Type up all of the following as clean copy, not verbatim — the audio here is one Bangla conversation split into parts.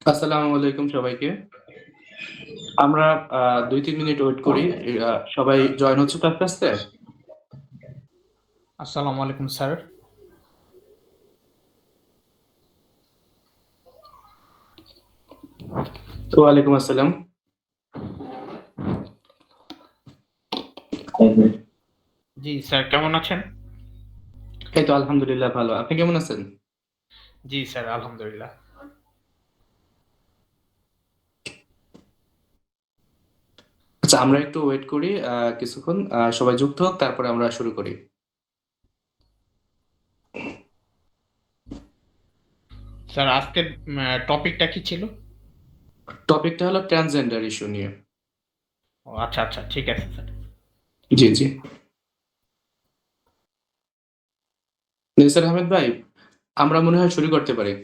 আসসালামু আলাইকুম সবাইকে। আমরা ২-৩ মিনিট ওয়েট করি। সবাই জয়েন হচ্ছে তো আস্তে, আস্তে? আসসালামু আলাইকুম স্যার। ওয়ালাইকুম আসসালাম। জি স্যার, কেমন আছেন? এই তো আলহামদুলিল্লাহ ভালো। আপনি কেমন আছেন? জি স্যার, আলহামদুলিল্লাহ। আচ্ছা, আমরা একটু ওয়েট করি কিছুক্ষণ। সবাই যুক্ত হোক, তারপরে আমরা শুরু করি। স্যার, আজকের টপিকটা কি ছিল? টপিকটা হলো ট্রান্সজেন্ডার ইস্যু নিয়ে। ও আচ্ছা আচ্ছা, ঠিক আছে স্যার। জি, জি। নিসার আহমেদ ভাই, আমরা মনে হয় শুরু করতে পারি।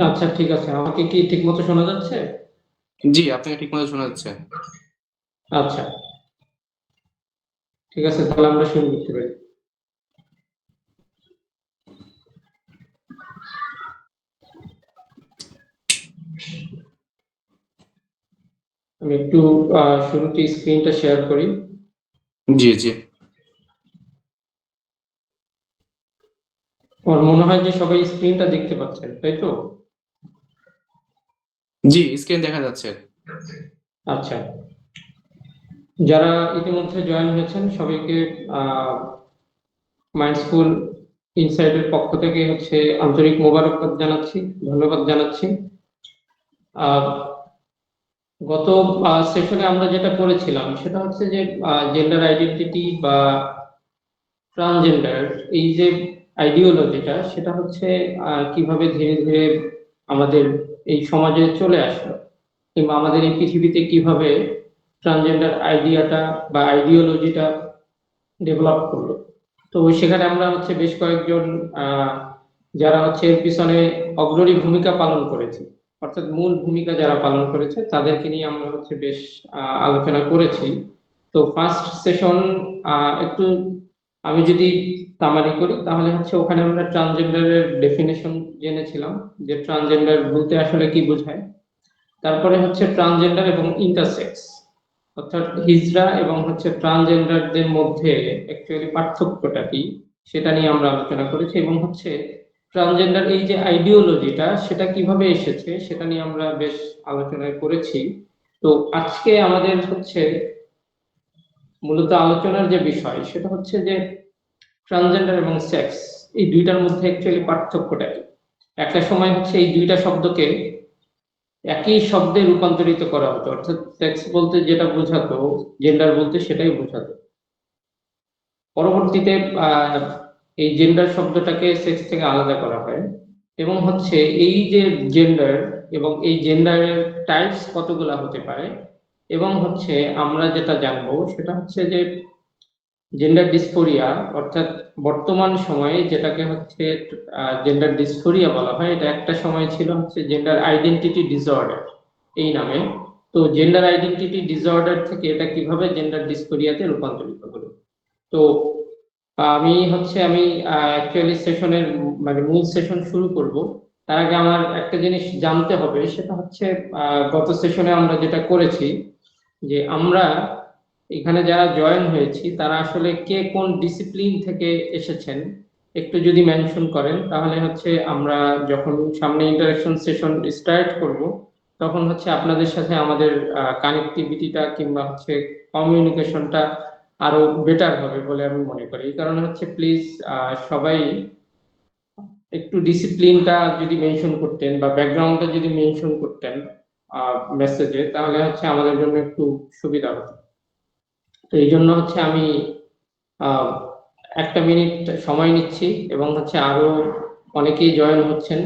আচ্ছা, ঠিক আছে। আমাকে কি ঠিকমতো শোনা যাচ্ছে? জি, আপনাকে ঠিকমতো শোনা যাচ্ছে। আচ্ছা, ঠিক আছে, তাহলে আমরা শুরু করতে পারি। আমি একটু শুরুতে স্ক্রিনটা শেয়ার করি। জি, জি। আমার মনে হয় যে সবাই স্ক্রিনটা দেখতে পাচ্ছেন, তাই তো? জি, স্ক্রিন দেখা যাচ্ছে। আচ্ছা, যারা ইতিমধ্যে জয়েন হয়েছেন সবাইকে মাইন্ডফুল ইনসাইটের পক্ষ থেকে আন্তরিক মোবারকবাদ জানাচ্ছি, ধন্যবাদ জানাচ্ছি। আহ, গত সেশনে আমরা যেটা করেছিলাম সেটা হচ্ছে যে জেন্ডার আইডেন্টিটি বা ট্রান্সজেন্ডার, এই যে আইডিওলজিটা, সেটা কিভাবে ধীরে ধীরে আমাদের এই সমাজে চলে আসলো, কিংবা আমাদের এই পৃথিবীতে কিভাবে ট্রান্সজেন্ডার আইডিয়াটা বা আইডিওলজিটা ডেভেলপ করলো। তো সেখানে আমরা বেশ কয়েকজন আহ, যারা এর পিছনে অগ্রণী ভূমিকা পালন করেছে, অর্থাৎ মূল ভূমিকা যারা পালন করেছে তাদেরকে নিয়ে আমরা বেশ আলোচনা করেছি। তো ফার্স্ট সেশন একটু আমি যদি সামারি করি, তাহলে ওখানে আমরা ট্রান্সজেন্ডারের ডেফিনেশন জেনেছিলাম, যে ট্রান্সজেন্ডার বলতে আসলে কি বোঝায়। তারপরে ট্রান্সজেন্ডার এবং ইন্টারসেক্স, অর্থাৎ হিজড়া এবং ট্রান্সজেন্ডারদের মধ্যে অ্যাকচুয়ালি পার্থক্যটা কি, সেটা নিয়ে আমরা আলোচনা করেছি। এবং ট্রান্সজেন্ডার এই যে আইডিওলজিটা, সেটা কিভাবে এসেছে সেটা নিয়ে আমরা বেশ আলোচনা করেছি। তো আজকে আমাদের মূলত আলোচনার যে বিষয় সেটা যে ট্রান্সজেন্ডার এবং সেক্স, এই দুইটার মধ্যে অ্যাকচুয়ালি পার্থক্যটা কি। একটা সময় এই দুইটা শব্দকে একই শব্দে রূপান্তরিত করা হতো, অর্থাৎ সেক্স বলতে যেটা বোঝাতো, জেন্ডার বলতে সেটাই বোঝাতো। পরবর্তীতে আহ, এই জেন্ডার শব্দটাকে সেক্স থেকে আলাদা করা হয়, এবং এই যে জেন্ডার এবং এই জেন্ডারের টাইপস কতগুলা হতে পারে, এবং আমরা যেটা জানবো সেটা যে জেন্ডার ডিসফোরিয়া, অর্থাৎ বর্তমান সময়ে যেটাকে জেন্ডার ডিসফোরিয়া বলা হয়, এটা একটা সময় ছিল জেন্ডার আইডেন্টিটি ডিসঅর্ডার এই নামে। তো জেন্ডার আইডেন্টিটি ডিসঅর্ডার থেকে এটা কিভাবে জেন্ডার ডিসফোরিয়াতে রূপান্তরিত হলো। তো আমি অ্যাকচুয়ালি সেশনের মানে মূল সেশন শুরু করব। তার আগে আমার একটা জিনিস জানতে হবে, সেটা গত সেশনে আমরা যেটা করেছি, যে আমরা এখানে যারা জয়েন হয়েছি তারা আসলে কে কোন ডিসিপ্লিন থেকে এসেছেন, একটু যদি মেনশন করেন, তাহলে আমরা যখন সামনে ইন্টারাকশন সেশন স্টার্ট করব, তখন আপনাদের সাথে আমাদের কানেক্টিভিটিটা কিংবা কমিউনিকেশনটা আরো বেটার হবে বলে আমি মনে করি। এই কারণে প্লিজ সবাই একটু ডিসিপ্লিনটা যদি মেনশন করতেন বা ব্যাকগ্রাউন্ডটা যদি মেনশন করতেন মেসেজে, তাহলে আমাদের জন্য একটু সুবিধা হতো। তো এই জন্য আমি আহ, একটা মিনিট সময় নিচ্ছি, এবং আরো অনেকেই জয়েন হচ্ছেন।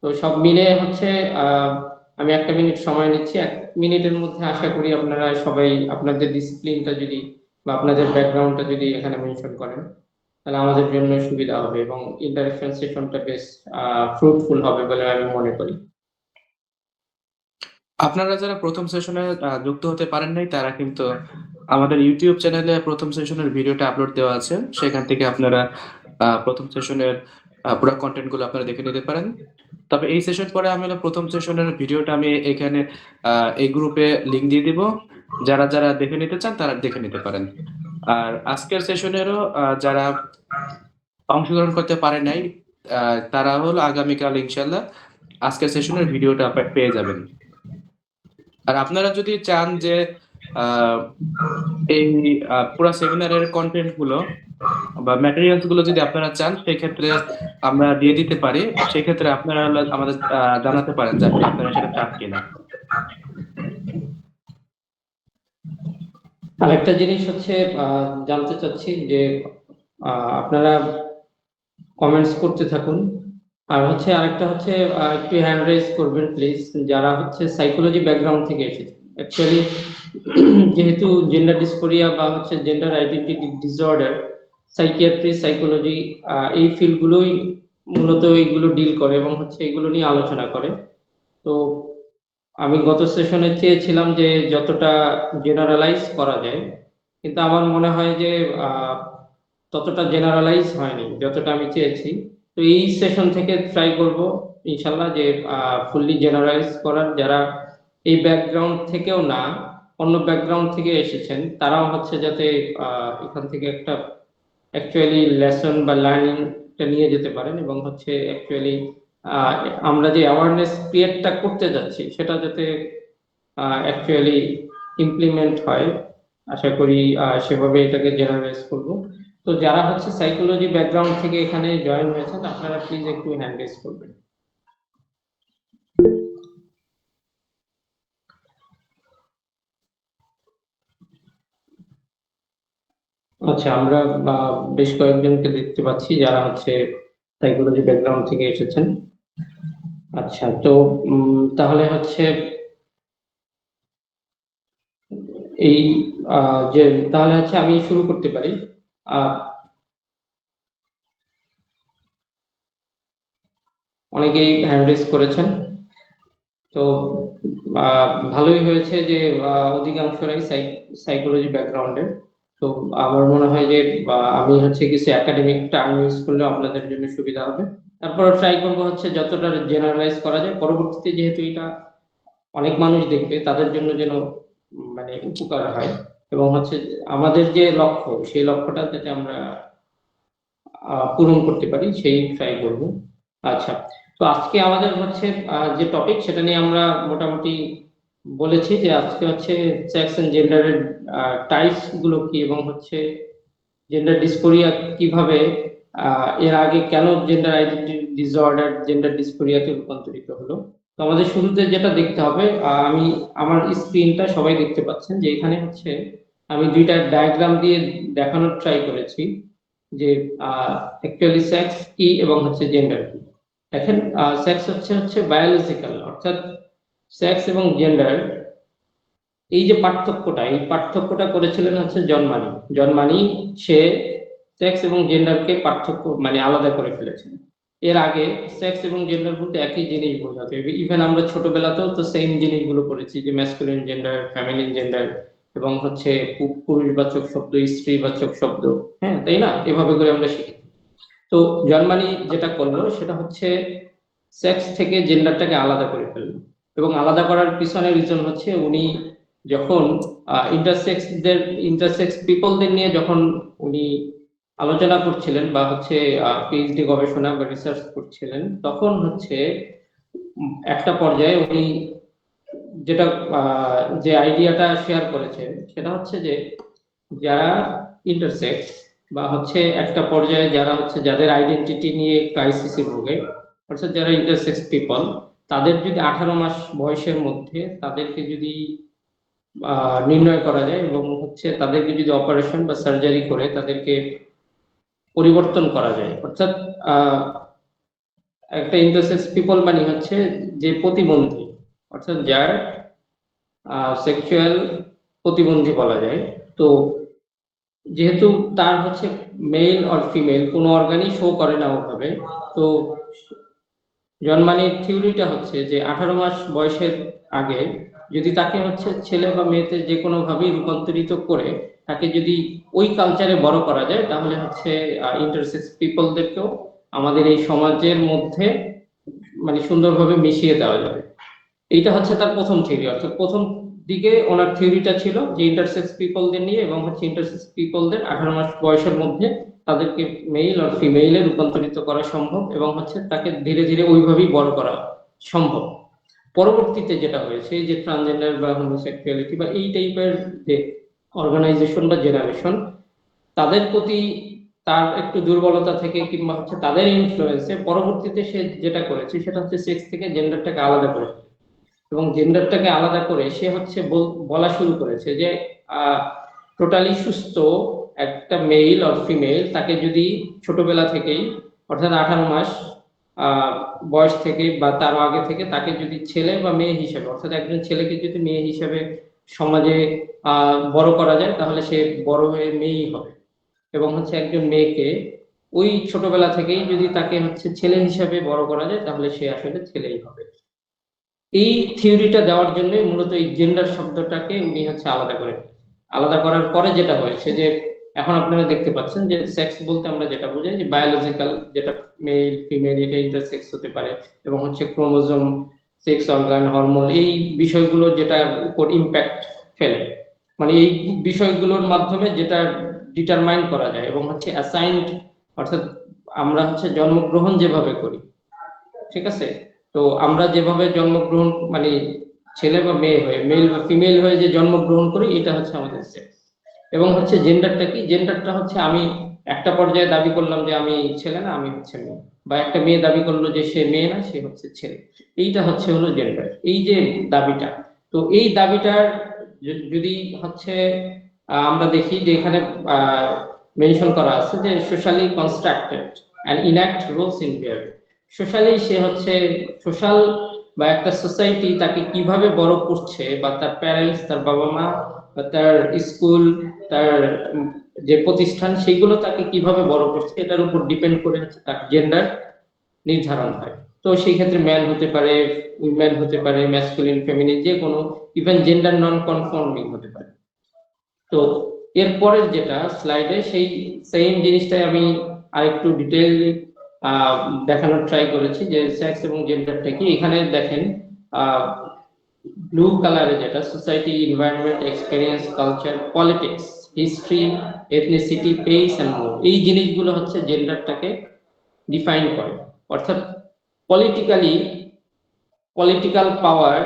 তো সব মিলে আহ, আমি একটা মিনিট সময় নিচ্ছি। 1 মিনিটের মধ্যে আশা করি আপনারা সবাই আপনাদের ডিসিপ্লিনটা যদি বা আপনাদের ব্যাকগ্রাউন্ডটা যদি এখানে মেনশন করেন, তাহলে আমাদের জন্য সুবিধা হবে এবং ইন্টারেকশন সেশনটা বেশ ফ্রুটফুল হবে বলে আমি মনে করি। আপনারা যারা প্রথম সেশনে যুক্ত হতে পারেন নাই, তারা কিন্তু আমাদের ইউটিউব চ্যানেলে প্রথম সেশনের ভিডিওটা আপলোড দেওয়া আছে। সেখান থেকে আপনারা প্রথম সেশনের পুরো কন্টেন্ট গুলো আপনারা দেখে নিতে পারেন। তবে এই সেশন পরে আমি প্রথম সেশনের ভিডিওটা আমি এখানে এই গ্রুপে লিংক দিয়ে দিব, যারা যারা দেখে নিতে চান তারা দেখে নিতে পারেন। আর আজকের সেশনেরও যারা অংশগ্রহণ করতে পারে নাই তারা হলো আগামীকাল ইনশাল্লাহ আজকের সেশনের ভিডিওটা পেয়ে যাবেন। আর আপনারা যদি চান যে এই পুরো সেমিনারের কন্টেন্ট গুলো বা ম্যাটেরিয়ালস গুলো যদি আপনারা চান সেক্ষেত্রে আমরা দিয়ে দিতে পারি, সেক্ষেত্রে আপনারা আমাদের জানাতে পারেন যে আপনারা সেটা চান কিনা। আরেকটা জিনিস হচ্ছে জানতে চাচ্ছি যে আপনারা কমেন্টস করতে থাকুন। আর হচ্ছে আরেকটা হচ্ছে একটু হ্যান্ড রেজ করবেন প্লিজ, যারা হচ্ছে সাইকোলজি ব্যাকগ্রাউন্ড থেকে এসেছে। অ্যাকচুয়ালি যেহেতু জেন্ডার ডিসফোরিয়া বা হচ্ছে gender identity disorder, psychiatry, psychology এই ফিল্ডগুলোই মূলত এইগুলো ডিল করে এবং হচ্ছে এগুলো নিয়ে আলোচনা করে। তো আমি গত সেশনে চেয়েছিলাম যে যতটা জেনারেলাইজ করা যায়, কিন্তু আমার মনে হয় যে ততটা জেনারেলাইজ হয়নি যতটা আমি চেয়েছি। তো এই সেশন থেকে ট্রাই করব ইনশাল্লাহ যে ফুললি জেনারেলাইজ করার, যারা এই ব্যাকগ্রাউন্ড থেকেও না অন্য ব্যাকগ্রাউন্ড থেকে এসেছেন তারাও হচ্ছে যাতে এখান থেকে একটা অ্যাকচুয়ালি লেসন বা লার্নিংটা নিয়ে যেতে পারেন, এবং হচ্ছে অ্যাকচুয়ালি আমরা যে অ্যাওয়ারনেস ক্রিয়েটটা করতে যাচ্ছি সেটা যাতে অ্যাকচুয়ালি ইমপ্লিমেন্ট হয়। আশা করি সেভাবে এটাকে জেনারেলাইজ করব। তো যারা হচ্ছে সাইকোলজি ব্যাকগ্রাউন্ড থেকে এখানে জয়েন হয়েছেন আপনারা প্লিজ একটু হ্যান্ড রেজ করবেন। আচ্ছা, আমরা বেশ কয়েকজনকে দেখতে পাচ্ছি যারা হচ্ছে সাইকোলজি ব্যাকগ্রাউন্ড থেকে এসেছেন। আচ্ছা, তো তাহলে হচ্ছে এই যে তাহলে হচ্ছে আমি শুরু করতে পারি। অনেকেই হ্যান্ড রেজ করেছেন, তো ভালোই হয়েছে যে অধিকাংশরাই সাইকোলজি ব্যাকগ্রাউন্ডের। তো আমার মনে হয় যে আমি হচ্ছে কিছু একাডেমিক টার্ম ইউজ করলে আপনাদের জন্য সুবিধা হবে। তারপর ট্রাই করবো হচ্ছে যতটা জেনারেলাইজ করা যায়, পরবর্তীতে যেহেতু এটা অনেক মানুষ দেখবে তাদের জন্য যেন মানে উপকার হয়, এবং হচ্ছে আমাদের যে লক্ষ্য সেই লক্ষ্যটা যাতে আমরা পূরণ করতে পারি সেই ট্রাই করব। আচ্ছা, তো আজকে আমাদের হচ্ছে যে টপিক সেটা নিয়ে আমরা মোটামুটি বলেছি যে আজকে হচ্ছে সেক্স এন্ড জেন্ডারের টাইপস গুলো কি, এবং হচ্ছে জেন্ডার ডিসফোরিয়া কিভাবে এর আগে কেন জেন্ডার আইডেন্টিটি ডিসঅর্ডার জেন্ডার ডিসফোরিয়াতে রূপান্তরিত হলো। তো আমাদের শুরুতে যেটা দেখতে হবে, আমি আমার স্ক্রিনটা সবাই দেখতে পাচ্ছেন যে এখানে হচ্ছে আমি দুইটা ডায়াগ্রাম দিয়ে দেখানোর ট্রাই করেছি যে অ্যাকচুয়ালি সেক্স কি এবং হচ্ছে জেন্ডার কি। দেখেন, সেক্স হচ্ছে বায়োলজিক্যাল, অর্থাৎ সেক্স এবং জেন্ডার এই যে পার্থক্যটা করেছিলেন হচ্ছে জন্মানি সে সেক্স এবং জেন্ডারকে পার্থক্য মানে আলাদা করে ফেলেছেন। এর আগে সেক্স এবং জেন্ডার বলতে একই জিনিস বোঝাতো, ইভেন আমরা ছোটবেলাতেও তো সেম জিনিসগুলো পড়েছি যে ম্যাসকুলিন জেন্ডার, ফেমিনিন জেন্ডার, এবং হচ্ছে পুরুষবাচক শব্দ, স্ত্রীবাচক শব্দ, হ্যাঁ তাই না, এভাবে করে আমরা শিখি। তো জন্মানি যেটা করলো সেটা হচ্ছে সেক্স থেকে জেন্ডারটাকে আলাদা করে ফেললো, এবং আলাদা করার পিছনে রিজন হচ্ছে উনি যখন ইন্টারসেক্স পিপলদের নিয়ে যখন উনি আলোচনা করছিলেন বা হচ্ছে পিএইচডি গবেষণা বা রিসার্চ করছিলেন, তখন হচ্ছে একটা পর্যায়ে উনি যেটা যে আইডিয়াটা শেয়ার করেছেন সেটা হচ্ছে যে যারা ইন্টারসেক্স বা হচ্ছে একটা পর্যায়ে যারা হচ্ছে যাদের আইডেন্টিটি নিয়ে ক্রাইসিসে ভোগে, অর্থাৎ যারা ইন্টারসেক্স পিপল, তাদের যদি 18 মাস বয়সের মধ্যে তাদেরকে যদি নির্ণয় করা যায় এবং হচ্ছে তাদেরকে যদি অপারেশন বা সার্জারি করে তাদেরকে পরিবর্তন করা যায়, অর্থাৎ একটা ইন্টারসেক্স পিপল মানে হচ্ছে যে প্রতিবন্ধী, অর্থাৎ যার সেক্সুয়াল প্রতিবন্ধী বলা যায়। তো যেহেতু তার হচ্ছে মেল অর ফিমেল কোনো অর্গানই শো করে না ওভাবে, তো জন্মানির থিওরিটা হচ্ছে যে 18 মাস বয়সের আগে যদি তাকে হচ্ছে ছেলে বা মেয়েতে যে কোনো ভাবেই রূপান্তরিত করে তাকে যদি ওই কালচারে বড় করা যায়, তাহলে হচ্ছে ইন্টারসেক্স পিপলদেরকেও আমাদের এই সমাজের মধ্যে মানে সুন্দরভাবে মিশিয়ে দেওয়া যাবে। এইটা হচ্ছে তার প্রথম থিওরি। অর্থাৎ প্রথম দিকে ওনার থিওরিটা ছিল যে ইন্টারসেক্স পিপলদের নিয়ে, এবং হচ্ছে ইন্টারসেক্স পিপলদের 18 মাস বয়সের মধ্যে তাদেরকে মেল আর ফিমেইলে রূপান্তরিত করা সম্ভব, এবং হচ্ছে তাকে ধীরে ধীরে ওইভাবেই বড় করা সম্ভব। পরবর্তীতে যেটা হয়েছে যে ট্রান্সজেন্ডার বা হোমোসেক্সুয়ালিটি বা এই টাইপের যে অর্গানাইজেশন বা জেনারেশন, তাদের প্রতি তার একটু দুর্বলতা থেকে কিংবা হচ্ছে তাদের ইনফ্লুয়েন্সে পরবর্তীতে সে যেটা করেছে সেটা হচ্ছে সেক্স থেকে জেন্ডারটাকে আলাদা করে, এবং জেন্ডারটাকে আলাদা করে সে হচ্ছে বলা শুরু করেছে যে টোটালি সুস্থ একটা মেল অর ফিমেল তাকে যদি ছোটবেলা থেকেই অর্থাৎ 18 মাস বয়স থেকে বা তার আগে থেকে তাকে যদি ছেলে বা মেয়ে হিসেবে, অর্থাৎ একজন ছেলেকে যদি মেয়ে হিসেবে সমাজে বড় করা যায় তাহলে সে বড় হয়ে মেয়েই হবে, এবং হচ্ছে একজন মেয়েকে ওই ছোটবেলা থেকেই যদি তাকে হচ্ছে ছেলে হিসেবে বড় করা যায় তাহলে সে আসলে ছেলেই হবে। এই থিওরিটা দেওয়ার জন্য মূলত এই জেন্ডার শব্দটাকে উনি হচ্ছে আলাদা করার পরে যেটা হয়েছে যে এখন আপনারা দেখতে পাচ্ছেন যে সেক্স বলতে আমরা যেটা বুঝাই যে বায়োলজিক্যাল, যেটা মেল ফিমেল এটা ইন্টারসেক্স হতে পারে, এবং হচ্ছে ক্রোমোজোম, সেক্স অর্গান, হরমোন, এই বিষয়গুলো যেটার উপর ইম্প্যাক্ট ফেলে, মানে এই বিষয়গুলোর মাধ্যমে যেটা ডিটারমাইন করা যায়, এবং হচ্ছে অ্যাসাইন্ড, অর্থাৎ আমরা হচ্ছে জন্মগ্রহণ যেভাবে করি, ঠিক আছে, তো আমরা যেভাবে জন্মগ্রহণ মানে ছেলে বা মেয়ে হয়ে, মেল বা ফিমেল হয়ে যে জন্মগ্রহণ করি, এটা হচ্ছে আমাদের সেক্স। এবং হচ্ছে জেন্ডারটা কি, জেন্ডারটা হচ্ছে আমি একটা পর্যায়ে দাবি করলাম যে আমি ছেলে না, আমি হচ্ছে মেয়ে, বা একটা মেয়ে দাবি করলো যে সে মেয়ে না, সে হচ্ছে ছেলে, এইটা হচ্ছে হলো জেন্ডার, এই যে দাবিটা। তো এই দাবিটার যদি হচ্ছে আমরা দেখি যে এখানে মেনশন করা আছে যে socially constructed and enact roles in behaviour. Socially সে হচ্ছে সোশ্যাল বা একটা সোসাইটি তাকে কিভাবে বড় করছে, বা তার প্যারেন্টস, তার বাবা মা, বা তার স্কুল, তার যে প্রতিষ্ঠান, সেগুলো তাকে কিভাবে বড় করছে এটার উপর ডিপেন্ড করে হচ্ছে তার জেন্ডার নির্ধারণ হয়। তো সেই ক্ষেত্রে ম্যান হতে পারে, উইমেন হতে পারে, ম্যাসকুলিন, ফেমিনিন, যে কোনো, ইভেন জেন্ডার নন কনফর্মিং হতে পারে। তো এরপরের যেটা স্লাইডে সেই সেম জিনিসটাই আমি আরেকটু ডিটেইলি দেখানোর ট্রাই করেছি যে সেক্স এবং জেন্ডারটা কি। এখানে দেখেন ব্লু কালারে যেটা society, environment, experience, culture, politics, history, ethnicity, pace and more, এই জিনিসগুলো হচ্ছে জেন্ডারটাকে ডিফাইন করে। অর্থাৎ পলিটিক্যাল পাওয়ার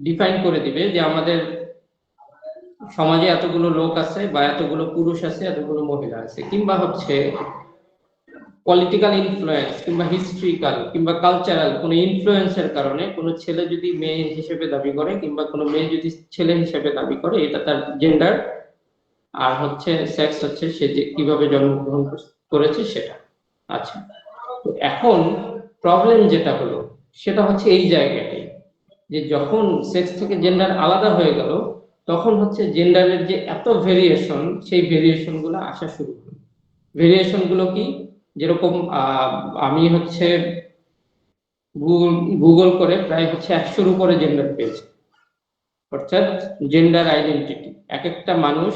ডিফাইন করে দিবে যে আমাদের সমাজে এতগুলো লোক আছে, বা এতগুলো পুরুষ আছে, এতগুলো মহিলা আছে, কিংবা হচ্ছে পলিটিক্যাল ইনফ্লুয়েন্স, কিংবা হিস্ট্রিক্যাল কিংবা কালচারাল কোনো ইনফ্লুয়েন্সের কারণে কোনো ছেলে যদি মেয়ে হিসেবে দাবি করে, কিংবা কোনো মেয়ে যদি ছেলে হিসেবে দাবি করে, এটা তার জেন্ডার। আর হচ্ছে সেক্স হচ্ছে সে যে কিভাবে জন্মগ্রহণ করেছে সেটা। আচ্ছা, তো এখন প্রবলেম যেটা হলো সেটা হচ্ছে এই জায়গাটাই, যে যখন সেক্স থেকে জেন্ডার আলাদা হয়ে গেল তখন হচ্ছে জেন্ডারের যে এত ভেরিয়েশন, সেই ভেরিয়েশন গুলো আসা শুরু হলো। ভেরিয়েশন গুলো কি, যেরকম আমি হচ্ছে গুগল করে প্রায় হচ্ছে 100-র উপরে জেন্ডার পেয়েছি। অর্থাৎ জেন্ডার আইডেন্টিটি, এক একটা মানুষ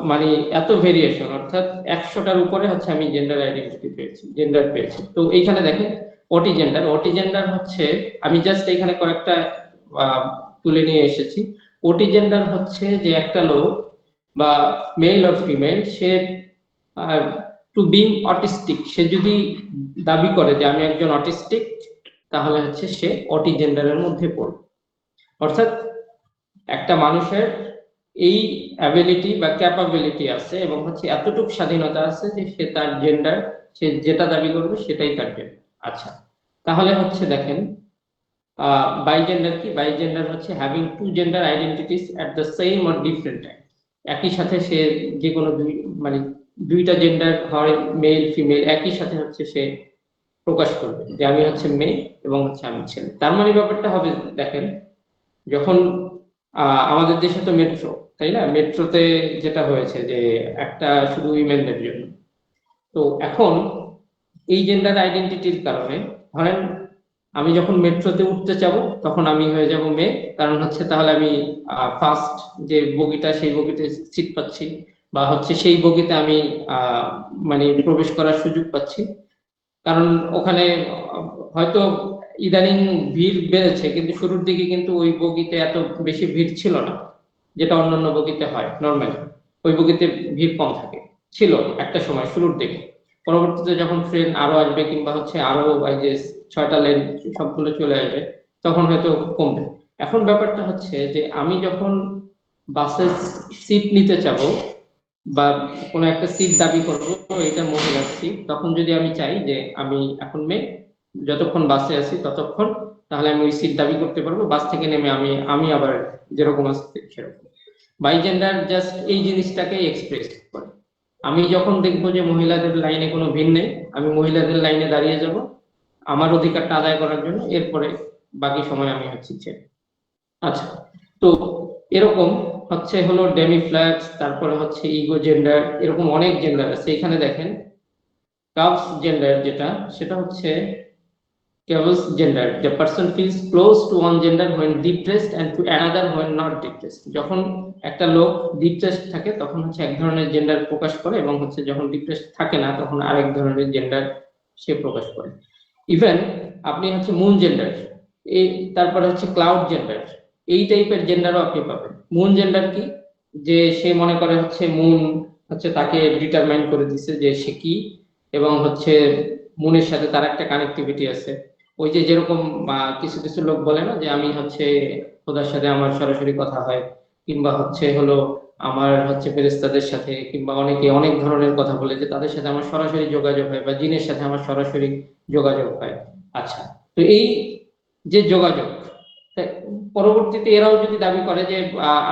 মানে এত ভেরিয়েশন, অর্থাৎ 100টার উপরে হচ্ছে আমি জেন্ডার আইডেন্টিটি পেয়েছি, জেন্ডার পেয়েছি। তো এইখানে দেখেন অটি জেন্ডার হচ্ছে, আমি জাস্ট এখানে কয়েকটা তুলে নিয়ে এসেছি। অটি জেন্ডার হচ্ছে যে একটা লোক বা মেল অর ফিমেল, সে টু বিং অটিস্টিক, সে যদি দাবি করে যে আমি একজন অটিস্টিক, তাহলে হচ্ছে সে অটি জেন্ডারের মধ্যে পড়বে। অর্থাৎ একটা মানুষের এই অ্যাবিলিটি বা ক্যাপাবিলিটি আছে, এবং হচ্ছে এতটুকু স্বাধীনতা আছে যে সে তার জেন্ডার, সে যেটা দাবি করবে সেটাই তার জেন্ডার। আচ্ছা, তাহলে হচ্ছে দেখেন বাইজেন্ডার কি, বাইজেন্ডার হচ্ছে having two gender identities at the same or different time. একই সাথে সে যে কোনো মানে দুইটা জেন্ডার হয়, মেল ফিমেল, একই সাথে হচ্ছে সে প্রকাশ করবে যে আমি হচ্ছে মেয়ে এবং হচ্ছে আমি ছেলে। তার মানে ব্যাপারটা হবে, দেখেন যখন আমাদের দেশে তো মেট্রো, তাই না, মেট্রোতে যেটা হয়েছে যে একটা শুধু উইমেনদের জন্য। তো এখন এই জেন্ডার আইডেন্টিটির কারণে ধরেন আমি যখন মেট্রোতে উঠতে যাব তখন আমি হয়ে যাব মেয়ে, কারণ হচ্ছে তাহলে আমি ফার্স্ট যে বগিটা সেই বগিতে সিট পাচ্ছি, বা হচ্ছে সেই বগিতে আমি মানে প্রবেশ করার সুযোগ পাচ্ছি, কারণ ওখানে হয়তো ইদানিং ভিড় বেড়েছে, কিন্তু শুরুর দিকে কিন্তু ওই বগিতে এত বেশি ভিড় ছিল না, যেটা অন্যান্য বগিতে হয় নর্মালি। ওই বগিতে ভিড় কম থাকে, ছিল একটা সময় শুরুর দিকে। পরবর্তীতে যখন ট্রেন আরো আসবে কিংবা হচ্ছে আরো এই যে 6টা লেন সবগুলো চলে আসবে, তখন হয়তো কমবে। এখন ব্যাপারটা হচ্ছে যে আমি যখন বাসে সিট নিতে চাবো বা কোনো একটা সিট দাবি করবো, এটা মহিলার সিট, তখন যদি আমি চাই যে আমি এখন মেয়ে, যতক্ষণ বাসে আছি ততক্ষণ, তাহলে আমি ওই সিট দাবি করতে পারবো। বাস থেকে নেমে আমি আমি আবার যেরকম আছি সেরকম। বাইজেন্ডার জাস্ট এই জিনিসটাকে এক্সপ্রেস করে। আমি যখন দেখবো যে মহিলাদের লাইনে কোনো ভিড় নেই, আমি মহিলাদের লাইনে দাঁড়িয়ে যাব আমার অধিকারটা আদায় করার জন্য, এরপরে বাকি সময় আমি হচ্ছে ছেলে। আচ্ছা, তো এরকম হচ্ছে হলো ডেমিফ্ল্যাক্স, তারপরে হচ্ছে ইগো জেন্ডার, এরকম অনেক জেন্ডার আছে। এখানে দেখেন কাপস জেন্ডার যেটা, সেটা হচ্ছে Chaos gender. The person feels close to one gender when depressed and to another when not depressed. যখন একটা লোক ডিপ্রেসড থাকে তখন হচ্ছে এক ধরনের জেন্ডার প্রকাশ করে, এবং হচ্ছে যখন ডিপ্রেসড থাকে না তখন আরেক ধরনের জেন্ডার সে প্রকাশ করে। ইভেন আপনি হচ্ছে মুন জেন্ডার, এই তারপরে হচ্ছে ক্লাউড জেন্ডার, এই টাইপের জেন্ডারও আপনি পাবেন। মুন জেন্ডার কি, যে সে মনে করে হচ্ছে মুন হচ্ছে তাকে ডিটারমাইন করে দিছে যে সে কি, এবং হচ্ছে মুনের সাথে তার একটা কানেক্টিভিটি আছে। ওই যে যেরকম কিছু কিছু লোক বলে না যে আমি হচ্ছে খোদার সাথে আমার সরাসরি কথা হয়, কিংবা হচ্ছে হলো আমার হচ্ছে ফেরেশতাদের সাথে, কিংবা অনেকে অনেক ধরনের কথা বলে যে তাদের সাথে আমার সরাসরি যোগাযোগ হয়, বা জিনের সাথে আমার সরাসরি যোগাযোগ হয়। আচ্ছা, তো এই যে যোগাযোগ, পরবর্তীতে এরাও যদি দাবি করে যে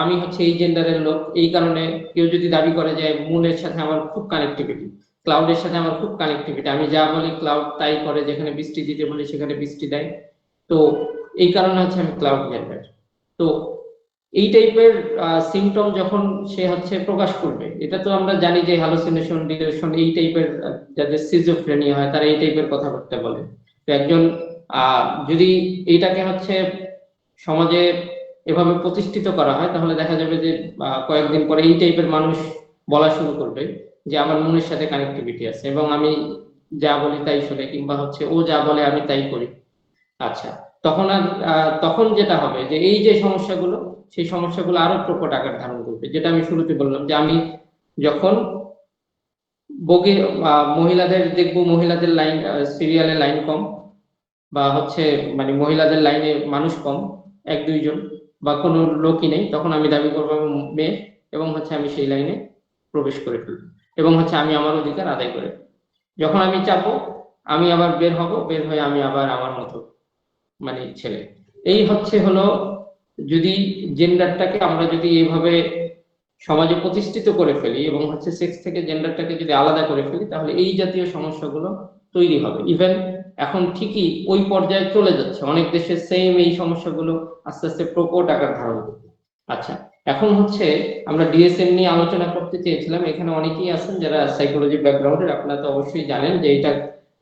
আমি হচ্ছে এই জেন্ডারের লোক, এই কারণে কেউ যদি দাবি করে যে মুনের সাথে আমার খুব কানেক্টিভিটি, ক্লাউডের সাথে আমার খুব কানেক্টিভিটি, আমি যা বলি ক্লাউড তাই করে, যেখানে বৃষ্টি দিতে বলি সেখানে বৃষ্টি দেয়, তো এই কারণে হচ্ছে আমি ক্লাউড জেন্ডার। তো এই টাইপের সিমটম যখন সে হচ্ছে প্রকাশ করবে, এটা তো আমরা জানি যে হ্যালুসিনেশন, ডিলিউশন, এই টাইপের যাদের সিজোফ্রেনিয়া হয় তারা এই টাইপের কথাবার্তা বলে। তো একজন যদি এইটাকে হচ্ছে সমাজে এভাবে প্রতিষ্ঠিত করা হয়, তাহলে দেখা যাবে যে কয়েকদিন পরে এই টাইপের মানুষ বলা শুরু করবে যে আমার মনের সাথে কানেক্টিভিটি আছে, এবং আমি যা বলি তাই শুনে, কিংবা হচ্ছে ও যা বলে আমি তাই করি। আচ্ছা, তখন আর তখন যেটা হবে যে এই যে সমস্যাগুলো, সেই সমস্যাগুলো আরো প্রকট আকার ধারণ করবে। যেটা আমি শুরুতে বললাম যে আমি যখন বগি মহিলাদের দেখবো, মহিলাদের লাইন সিরিয়ালে লাইন কম, বা হচ্ছে মানে মহিলাদের লাইনে মানুষ কম, 1-2 জন বা কোনো লোকই নেই, তখন আমি দাবি করবো আমি মেয়ে, এবং হচ্ছে আমি সেই লাইনে প্রবেশ করে ফেলবো, এবং হচ্ছে আমি আমার অধিকার আদায় করে ফেলবো। যখন আমি চাপো আমি আবার বের হব, বের হয়ে আমি আবার আমার মতো মানে ছেলে। এই হচ্ছে হলো, যদি জেন্ডারটাকে আমরা যদি এইভাবে সমাজে প্রতিষ্ঠিত করে ফেলি, এবং হচ্ছে সেক্স থেকে জেন্ডারটাকে যদি আলাদা করে ফেলি, তাহলে এই জাতীয় সমস্যাগুলো তৈরি হবে। ইভেন এখন ঠিকই ওই পর্যায়ে চলে যাচ্ছে, অনেক দেশে সেম এই সমস্যাগুলো আস্তে আস্তে প্রকট আকার ধারণ করবে। আচ্ছা, এখন হচ্ছে আমরা ডিএসএম নিয়ে আলোচনা করতে চেয়েছিলাম। এখানে অনেকেই আছেন যারা সাইকোলজি ব্যাকগ্রাউন্ডের, আপনারা তো অবশ্যই জানেন যে এটা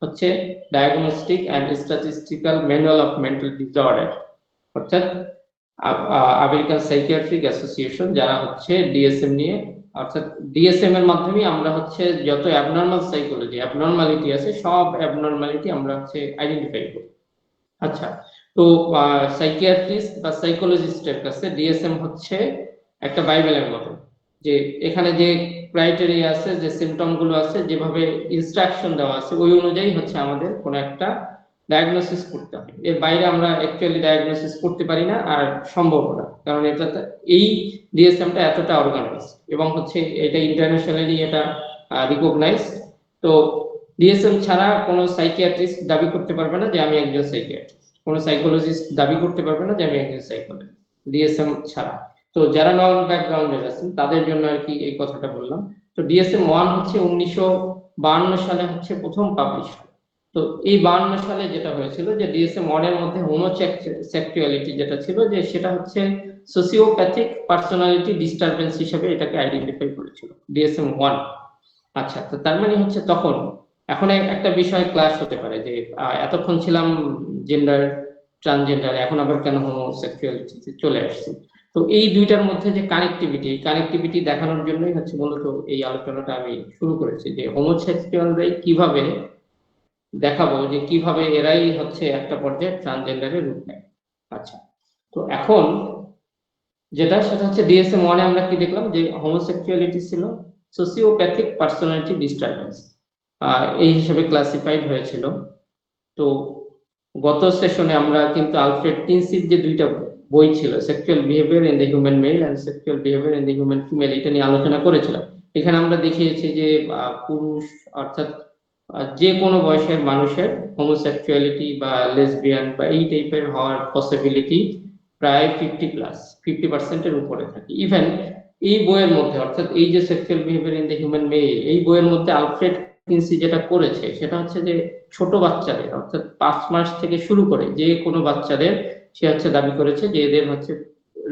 হচ্ছে diagnostic and statistical manual of mental disorder, অর্থাৎ আমেরিকান সাইকিয়াট্রিক অ্যাসোসিয়েশন, যারা হচ্ছে ডিএসএম নিয়ে, অর্থাৎ ডিএসএম এর মাধ্যমে আমরা হচ্ছে যত অ্যাবনর্মাল সাইকোলজি অ্যাবনর্মালিটি আছে, সব অ্যাবনর্মালিটি আমরা হচ্ছে আইডেন্টিফাই করি। আচ্ছা, তো সাইকিয়াট্রিস্ট বা সাইকোলজিস্টের কাছে ডিএসএম হচ্ছে একটা বাইবেলের মতো, যে এখানে যে ক্রাইটেরিয়া আছে, যে সিমটম গুলো আছে, যেভাবে ইনস্ট্রাকশন দেওয়া আছে, ওই অনুযায়ী হচ্ছে আমাদের কোনো একটা ডায়াগনোসিস করতে হবে। এর বাইরে আমরা অ্যাকচুয়ালি ডায়াগনোসিস করতে পারি না, আর সম্ভব না, কারণ এটা এই ডিএসএমটা এতটা অর্গানাইজ, এবং হচ্ছে এটা ইন্টারন্যাশনালি এটা রিকগনাইজ। তো ডিএসএম ছাড়া কোনো সাইকিয়াট্রিস্ট দাবি করতে পারবে না যে আমি একজন সাইকিয়াট্রিস্ট, কোনো সাইকোলজিস্ট দাবি করতে পারবে না যে আমি একজন সাইকোলজিস্ট, ডিএসএম ছাড়া। তো যারা নন ব্যাকগ্রাউন্ডের আছেন তাদের জন্য আর কি এই কথাটা বললাম। তো ডিএসএম 1 হচ্ছে 1952 সালে হচ্ছে প্রথম পাবলিশ হয়। তো এই 52 সালে যেটা হয়েছিল যে ডিএসএম 1 এর মধ্যে হোমোসেক্সুয়ালিটি যেটা ছিল, যে সেটা হচ্ছে সোসিওপ্যাথিক পার্সোনালিটি ডিস্টারবেন্স হিসেবে এটাকে আইডেন্টিফাই করেছিল ডিএসএম 1। আচ্ছা, তো তার মানে হচ্ছে তখন, এখন একটা বিষয় ক্লাস হতে পারে যে এতক্ষণ ছিলাম জেন্ডার ট্রান্সজেন্ডার, এখন আবার কেন হোমোসেক্সুয়ালিটিতে চলে আসছি। তো এই দুইটার মধ্যে যে কানেক্টিভিটি দেখানোর জন্যই হচ্ছে মূলত এই আলোচনাটা আমি শুরু করেছি, যে হোমোসেক্সুয়ালরাই কিভাবে দেখাবো যে কিভাবে এরাই হচ্ছে একটা পর্যায়ে ট্রান্সজেন্ডারের রূপ নেয়। আচ্ছা, তো এখন সেটা হচ্ছে DSM-1 এ আমরা কি দেখলাম, যে হোমোসেক্সুয়ালিটি ছিল সোসিওপ্যাথিক পার্সোনালিটি ডিস্টারবেন্স, এই হিসেবে ক্লাসিফাইড হয়েছিল। তো গত সেশনে আমরা কিন্তু আলফ্রেড কিনসির যে দুইটা বই ছিল, sexual behaviour in the human male and sexual behaviour in the human female, এটা নিয়ে আলোচনা করেছিলাম। এখানে আমরা দেখিয়েছি যে পুরুষ অর্থাৎ যে কোনো বয়সের মানুষের হোমোসেক্সুয়ালিটি বা লেসবিয়ান বা এই টাইপের হওয়ার পসিবিলিটি প্রায় 50% উপরে থাকে। ইভেন এই বইয়ের মধ্যে, অর্থাৎ এই যে sexual behaviour in the human male, এই বইয়ের মধ্যে আলফ্রেড কিনসি যেটা করেছে সেটা হচ্ছে যে ছোট বাচ্চাদের অর্থাৎ 5 মাস থেকে শুরু করে যে কোনো বাচ্চাদের সে হচ্ছে দাবি করেছে যে এদের হচ্ছে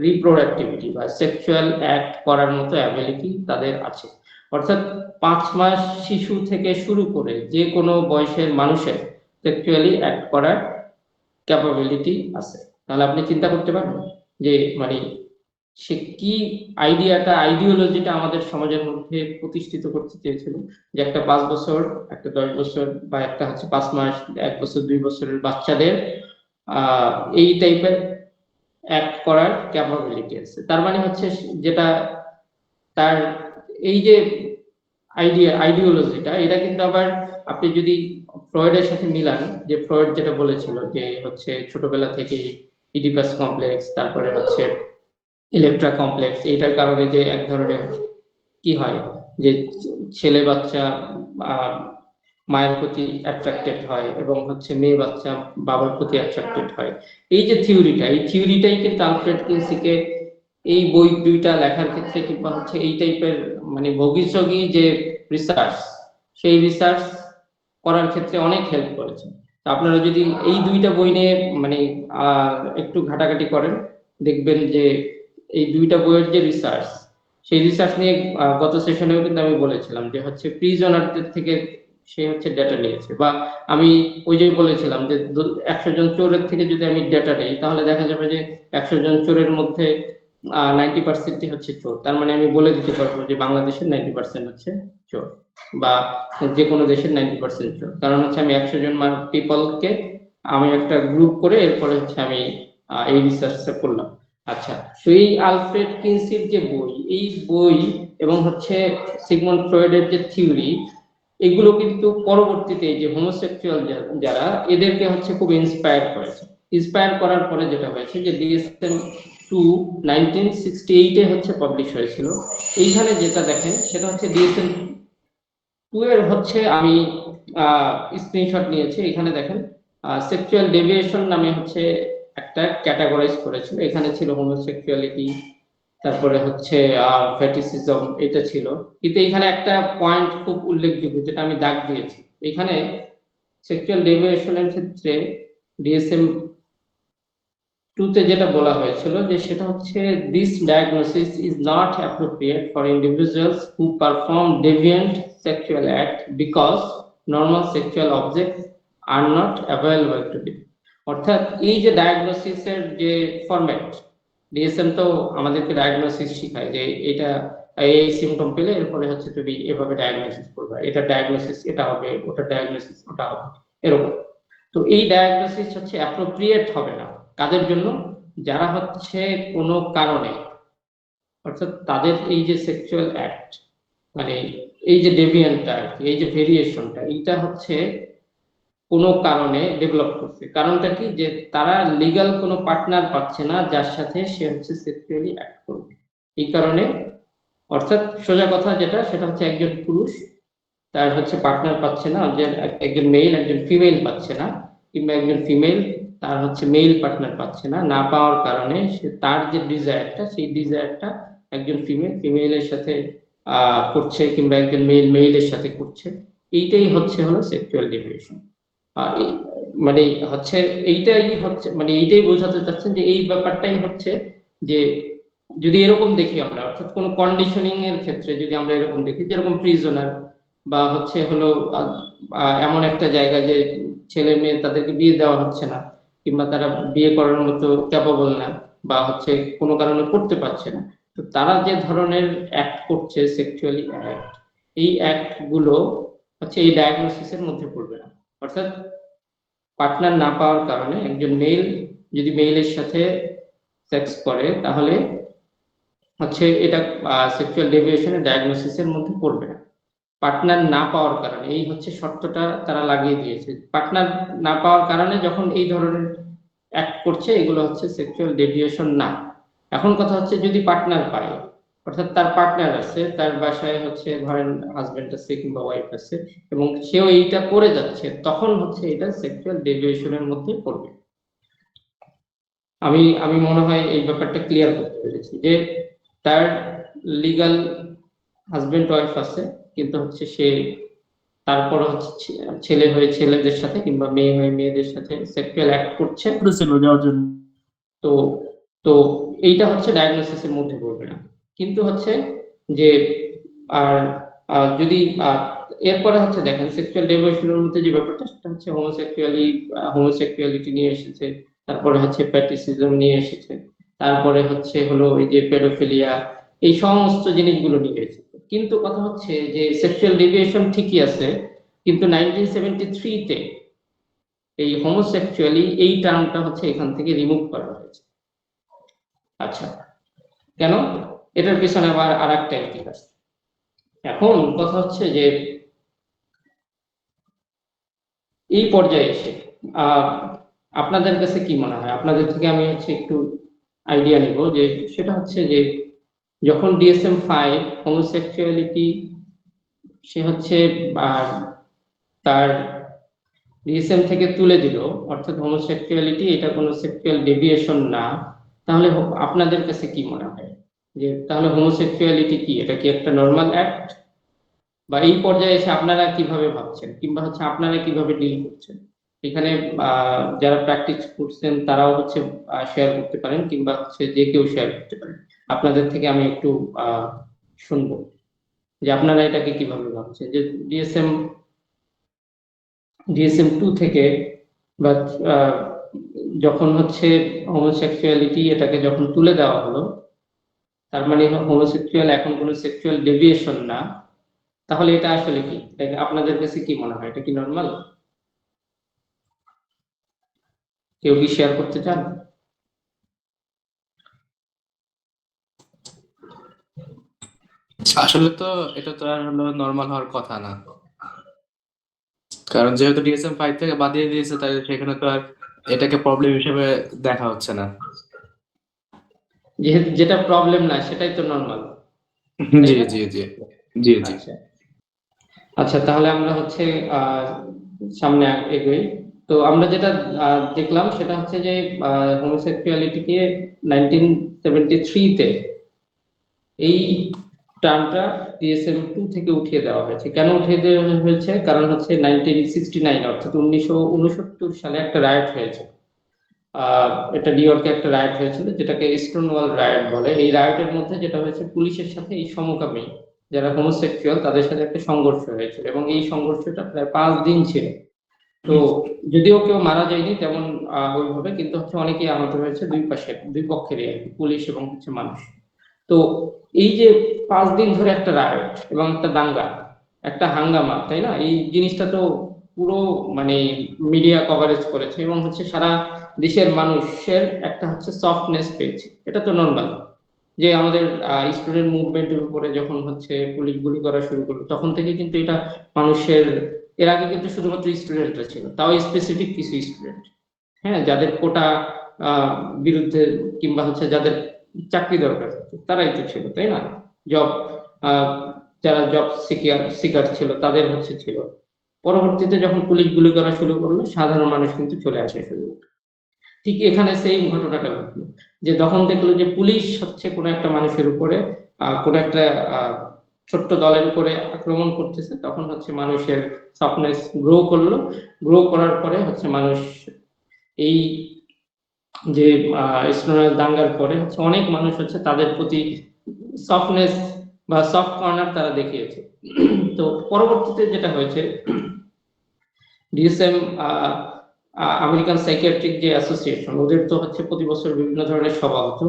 রিপ্রোডাক্টিভিটি বা সেক্সুয়াল অ্যাক্ট করার মতো অ্যাবিলিটি তাদের আছে। অর্থাৎ 5 মাস শিশু থেকে শুরু করে যে কোনো বয়সের মানুষের সেক্সুয়ালি অ্যাক্ট করার ক্যাপাবিলিটি আছে। তাহলে আপনি চিন্তা করতে পারেন যে মানে সে কি আইডিওলজিটা আমাদের সমাজের মধ্যে প্রতিষ্ঠিত করতে চেয়েছিল, যে একটা 5 বছর, একটা 10 বছর বা একটা হচ্ছে 5 মাস, 1 বছর 2 বছরের বাচ্চাদের এই টাইপের অ্যাক্ট করার ক্যাপাবিলিটি আছে। তার মানে হচ্ছে যেটা তার এই যে আইডিওলজিটা, এটা কিন্তু আবার আপনি যদি ফ্রয়েডের সাথে মিলান, যে ফ্রয়েড যেটা বলেছিল যে হচ্ছে ছোটবেলা থেকে ইডিপাস কমপ্লেক্স, তারপরে হচ্ছে ইলেকট্রা কমপ্লেক্স, এইটার কারণে যে এক ধরনের কি হয় যে ছেলে বাচ্চা মায়ের প্রতি অ্যাট্রাক্টেড হয় এবং হচ্ছে মেয়ে বাচ্চা বাবার প্রতি অ্যাট্রাক্টেড হয়। এই যে থিওরিটাই কিন্তু আলফ্রেড কিনসিকে এই বই দুইটা লেখার ক্ষেত্রে কিংবা হচ্ছে এই টাইপের মানে ভোগীচোগী যে রিসার্চ, সেই রিসার্চ করার ক্ষেত্রে অনেক হেল্প করেছে। আপনারা যদি এই দুইটা বই নিয়ে মানে একটু ঘাটাঘাটি করেন, দেখবেন যে এই দুইটা বইয়ের যে রিসার্চ, সেই রিসার্চ নিয়ে গত সেশনেও কিন্তু আমি বলেছিলাম যে হচ্ছে প্রিজনারদের থেকে সে হচ্ছে ডেটা নিয়েছে, বা আমি ওই যে বলেছিলাম যে 100 জন চোরের থেকে যদি আমি ডেটা নেই, তাহলে দেখা যাবে যে 100 জন চোরের মধ্যে 90% হচ্ছে চোর। তার মানে আমি বলে দিতে পারবো যে বাংলাদেশের 90% হচ্ছে চোর, বা যে কোনো দেশের 90% চোর। কারণ হচ্ছে আমি 100 জন পিপলকে আমি একটা গ্রুপ করে এরপরে হচ্ছে আমি এই রিসার্চটা করলাম। আচ্ছা, তো এই আলফ্রেড কিনসির যে বই, এই বই এবং হচ্ছে সিগমন্ড ফ্রয়েডের যে থিওরি, এগুলো কিন্তু পরবর্তীতে যে হোমোসেক্সুয়াল যারা এদেরকে হচ্ছে খুব ইন্সপায়ার করেছে। ইন্সপায়ার করার পরে যেটা হয়েছে যে DSM-2 1968 হচ্ছে পাবলিশ হয়েছিল। এইখানে যেটা দেখেন সেটা হচ্ছে DSM-2 এর হচ্ছে আমি স্ক্রিনশট নিয়েছি। এখানে দেখেন সেক্সুয়াল ডেভিয়েশন নামে হচ্ছে একটা ক্যাটাগরাইজ করেছিল। এখানে ছিল হোমোসেক্সুয়ালিটি, তারপরে হচ্ছে ফেটিসিজম, এটা ছিল। কিন্তু এখানে একটা পয়েন্ট খুব উল্লেখযোগ্য যেটা আমি দাগ দিয়েছি, এখানে সেক্সুয়াল ডেভিয়েশনের ক্ষেত্রে DSM-2 তে যেটা বলা হয়েছিল যে সেটা হচ্ছে this diagnosis is not appropriate for individuals who perform deviant sexual act because normal sexual objects are not available to them. অর্থাৎ এই যে ডায়াগনোসিসের যে ফরম্যাট, DSM তো আমাদেরকে ডায়াগনোসিস শেখায় যে এটা এই সিমটম পেলে এরপরে হচ্ছে তুমি এভাবে ডায়াগনোসিস করবে, এটা ডায়াগনোসিস এটা হবে, ওটা ডায়াগনোসিস ওটা হবে, এরকম। তো এই ডায়াগনোসিস হচ্ছে অ্যাপ্রোপ্রিয়েট হবে না কাদের জন্য, যারা হচ্ছে কোনো কারণে অর্থাৎ তাদের এই যে সেক্সুয়াল অ্যাক্ট মানে এই যে ডেভিয়েন্টটা, এই যে ভেরিয়েশনটা, এইটা হচ্ছে কোনো কারণে ডেভেলপ করছে। কারণটা কি, যে তারা লিগ্যাল কোনো পার্টনার পাচ্ছে না যার সাথে সে হচ্ছে সেক্সুয়ালি অ্যাক্ট করবে। এই কারণে অর্থাৎ সোজা কথা যেটা, সেটা হচ্ছে একজন পুরুষ তার হচ্ছে পার্টনার পাচ্ছে না, যে একজন মেল একজন ফিমেল পাচ্ছে না, কিংবা একজন ফিমেল তার হচ্ছে মেল পার্টনার পাচ্ছে না, না পাওয়ার কারণে সে তার যে ডিজায়ারটা, সেই ডিজায়ারটা একজন ফিমেলের সাথে করছে, কিংবা একজন মেলের সাথে করছে। এইটাই হলো সেক্সুয়াল ডেভিয়েশন। মানে হচ্ছে এইটাই বোঝাতে চাচ্ছেন যে এই ব্যাপারটাই হচ্ছে যে যদি এরকম দেখি আমরা, অর্থাৎ কোনো কন্ডিশনিং এর ক্ষেত্রে যদি আমরা এরকম দেখি, যেরকম প্রিজনার বা হচ্ছে এমন একটা জায়গা যে ছেলে মেয়ে তাদেরকে বিয়ে দেওয়া হচ্ছে না, কিংবা তারা বিয়ে করার মতো ক্যাপাবল না, বা হচ্ছে কোনো কারণে করতে পারছে না, তো তারা যে ধরনের অ্যাক্ট করছে, সেক্সুয়ালি অ্যাক্ট, এই অ্যাক্ট গুলো হচ্ছে এই ডায়াগনোসিসের মধ্যে পড়বে না। অর্থাৎ পার্টনার না পাওয়ার কারণে একজন মেল যদি মেইলের সাথে সেক্স করে তাহলে হচ্ছে এটা সেক্সুয়াল ডেভিয়েশনের ডায়াগনোসিসের মধ্যে পড়বে না। পার্টনার না পাওয়ার কারণে, এই হচ্ছে শর্তটা তারা লাগিয়ে দিয়েছে, পার্টনার না পাওয়ার কারণে যখন এই ধরনের অ্যাক্ট করছে এগুলো হচ্ছে সেক্সুয়াল ডেভিয়েশন না। এখন কথা হচ্ছে যদি পার্টনার পায়, অর্থাৎ তার পার্টনার আছে, তার বাসায় হচ্ছে ধরেন হাজবেন্ড আছে কিংবা ওয়াইফ আছে এবং সেও এইটা করে যাচ্ছে, তখন হচ্ছে এটা সেক্সুয়াল ডেভিয়েশনের মধ্যে পড়বে। আমি আমি মনে হয় এই ব্যাপারটা ক্লিয়ার করতে পেরেছি যে তার লিগ্যাল হাজবেন্ড ওয়াইফ আছে, কিন্তু হচ্ছে সে তারপর হচ্ছে ছেলে হয়ে ছেলেদের সাথে কিংবা মেয়ে হয়ে মেয়েদের সাথে সেক্সুয়াল অ্যাক্ট করছে, ছিল যাওয়ার জন্য। তো তো এইটা হচ্ছে ডায়াগনোসিসের মধ্যে পড়বে না। কিন্তু হচ্ছে যে আর যদি এরপরে হচ্ছে দেখেন সেক্সুয়াল ডেভিয়েশনের মধ্যে যে ব্যাপারটা সেটা হচ্ছে হোমোসেক্সুয়ালিটি নিয়ে এসেছে, তারপরে হচ্ছে প্যাটিসিজম নিয়ে এসেছে, তারপরে হচ্ছে হলো এই যে পেডোফিলিয়া, এই সমস্ত জিনিসগুলো নিয়ে এসেছে। কিন্তু কথা হচ্ছে যে সেক্সুয়াল ডেভিয়েশন ঠিকই আছে, কিন্তু 1973-তে এই হোমোসেক্সুয়ালি এই টার্মটা হচ্ছে এখান থেকে রিমুভ করা হয়েছে। আচ্ছা, কেন? এটার পিছনে আবার আরেকটা ইতিহাস। এখন কথা হচ্ছে যে এই পর্যায়ে এসে আপনাদের কাছে কি মনে হয়, আপনাদের থেকে আমি হচ্ছে একটু আইডিয়া নিব, যে সেটা হচ্ছে যে যখন DSM-5 হোমোসেক্সুয়ালিটি সে হচ্ছে তার DSM থেকে তুলে দিল, অর্থাৎ হোমোসেক্সুয়ালিটি এটা কোনো সেক্সুয়াল ডেভিয়েশন না, তাহলে আপনাদের কাছে কি মনে হয় যে তাহলে হোমোসেক্সুয়ালিটি কি, এটা কি একটা নর্মাল অ্যাক্ট? বা এই পর্যায়ে এসে আপনারা কিভাবে ভাবছেন কিংবা হচ্ছে আপনারা কিভাবে ডিল করছেন? এখানে যারা প্র্যাকটিস করছেন তারাও হচ্ছে শেয়ার করতে পারেন কিংবা হচ্ছে যে কেউ শেয়ার করতে পারেন। আপনাদের থেকে আমি একটু শুনবো যে আপনারা এটাকে কিভাবে ভাবছেন, যে DSM-2 থেকে বা যখন হচ্ছে হোমোসেক্সুয়ালিটি এটাকে যখন তুলে দেওয়া হলো, তার মানে হোমোসেক্সুয়াল এখন কোনো সেক্সুয়াল ডেভিয়েশন না, তাহলে এটা আসলে কি? আপনাদের কাছে কি মনে হয়, এটা কি নর্মাল? কেউ কি শেয়ার করতে চান? আসলে তো এটা তো আর হলো নর্মাল হওয়ার কথা না, কারণ যেহেতু DSM-5 থেকে বাদ দিয়ে দিয়েছে তাই সেখানে তো আর এটাকে প্রবলেম হিসেবে দেখা হচ্ছে না। যেহেতু যেটা প্রবলেম না সেটাই তো নর্মাল। জি জি জি জি জি আচ্ছা আচ্ছা, তাহলে আমরা হচ্ছে সামনে এগোই। তো আমরা যেটা দেখলাম সেটা হচ্ছে যে হোমোসেক্সুয়ালিটিকে 1973-তে এই টার্মটা DSM-2 থেকে উঠিয়ে দেওয়া হয়েছে। কেন উঠিয়ে দেওয়া হয়েছে? কারণ হচ্ছে 1969 অর্থাৎ 1969 সালে একটা রায়ট হয়েছে। এটা নিউ ইয়র্কে একটা রায়ট হয়েছিল যেটাকে স্টোনওয়াল রায়ট বলে। এই রায়টের মধ্যে যেটা হয়েছে, পুলিশের সাথে এই সমকামী যারা হোমোসেক্সুয়াল তাদের সাথে একটা সংঘর্ষ হয়েছিল এবং এই সংঘর্ষটা প্রায় 5 দিন ছিল। তো যদিও কেউ মারা যায়নি তেমন ওইভাবে, কিন্তু হচ্ছে অনেকেই আহত হয়েছে, দুই পক্ষেরই আর কি, পুলিশ এবং হচ্ছে মানুষ। তো এই যে 5 দিন ধরে একটা রায়ট এবং একটা দাঙ্গা, একটা হাঙ্গামা, তাই না? এই জিনিসটা তো পুরো মানে মিডিয়া কভারেজ করেছে এবং হচ্ছে সারা দেশের মানুষের একটা হচ্ছে সফটনেস পেয়েছে। এটা তো নর্মাল যে আমাদের স্টুডেন্ট মুভমেন্টের উপরে যখন হচ্ছে পুলিশ গুলি করা শুরু করলো তখন থেকে কিন্তু এটা মানুষের, এর আগে কিন্তু শুধুমাত্র স্টুডেন্টরা ছিল, তাও স্পেসিফিক কিছু স্টুডেন্ট, হ্যাঁ, যাদের কোটা বিরুদ্ধে কিংবা হচ্ছে যাদের চাকরি দরকার তারাই তো ছিল, তাই না? জব, যারা জব সিকার ছিল তাদের হচ্ছে ছিল। পরবর্তীতে যখন পুলিশ গুলি করা শুরু করলো সাধারণ মানুষ কিন্তু চলে আসে শুরু। ঠিক এখানে সেম ঘটনাটা ঘটলো, যে তখন দেখলো যে পুলিশ হচ্ছে কোনো একটা মানুষের উপরে কোনো একটা ছোট্ট দলের উপরে আক্রমণ করতেছে, তখন হচ্ছে মানুষের সফটনেস গ্রো করার পরে হচ্ছে মানুষ এই যে স্টোনের দাঙ্গার পরে হচ্ছে অনেক মানুষ হচ্ছে তাদের প্রতি সফটনেস বা সফট কর্নার তারা দেখিয়েছে। তো পরবর্তীতে যেটা হয়েছে, DSM আমেরিকান সাইকিয়াট্রিক যে অ্যাসোসিয়েশন, ওদের তো হচ্ছে প্রতি বছর বিভিন্ন ধরনের সভা হতো।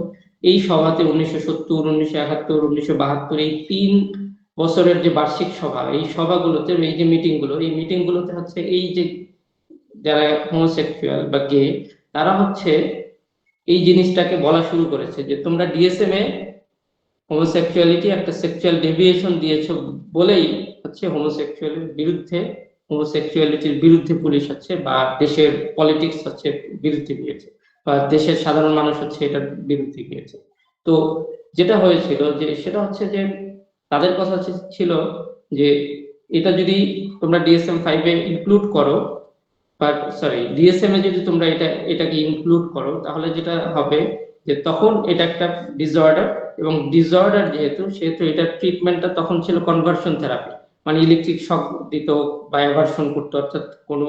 এই সভাতে 1970, 1971, 1972 এই 3 বছরের যে বার্ষিক সভা, এই সভাগুলোতে এই যে মিটিংগুলোতে হচ্ছে এই যে যারা হোমোসেক্সুয়াল বা গে, তারা হচ্ছে এই জিনিসটাকে বলা শুরু করেছে যে তোমরা ডিএসএম এ হোমোসেক্সুয়ালিটি একটা সেক্সুয়াল ডেভিয়েশন দিয়েছো বলেই হচ্ছে হোমোসেক্সুয়ালিটির বিরুদ্ধে পুলিশ হচ্ছে বা দেশের পলিটিক্স হচ্ছে বিরুদ্ধে গিয়েছে, বা দেশের সাধারণ মানুষ হচ্ছে এটার বিরুদ্ধে গিয়েছে। তো যেটা হয়েছিল যে সেটা হচ্ছে যে তাদের কথা ছিল যে এটা যদি তোমরা DSM-5 এ ইনক্লুড করো, বাট সরি ডিএসএম এ যদি তোমরা এটাকে ইনক্লুড করো, তাহলে যেটা হবে যে তখন এটা একটা ডিসঅর্ডার, এবং ডিসঅর্ডার সেহেতু এটার ট্রিটমেন্টটা তখন ছিল কনভার্সন থেরাপি, মানে ইলেকট্রিক শক দিত বা অ্যাভার্সন করতো, অর্থাৎ কোনো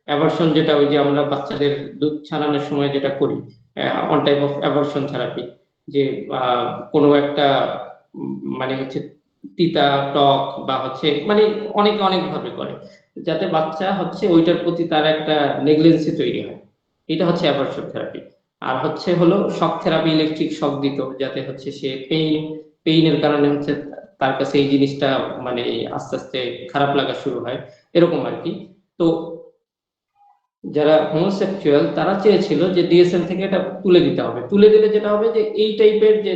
অ্যাভার্সন যেটা ওই যে আমরা বাচ্চাদের দুধ ছাড়ানোর সময় যেটা করি, on type of aversion therapy, যে কোনো একটা মানে হচ্ছে তিতা টক বা হচ্ছে মানে অনেকে অনেক ভাবে করে, যাতে বাচ্চা হচ্ছে ওইটার প্রতি তার একটা নেগলেন্সি তৈরি হয়। এটা হচ্ছে অ্যাভার্সন থেরাপি। আর হচ্ছে হলো শক থেরাপি, ইলেকট্রিক শক দিত যাতে হচ্ছে সে পেইনের কারণে হচ্ছে তার কাছে এই জিনিসটা মানে আস্তে আস্তে খারাপ লাগা শুরু হয়, এরকম আর কি। তো যারা হোমোসেক্সুয়াল তারা চেয়েছিল যে ডিএসএম থেকে এটা তুলে দিতে হবে, তুলে দিলে যেটা হবে যে এই টাইপের যে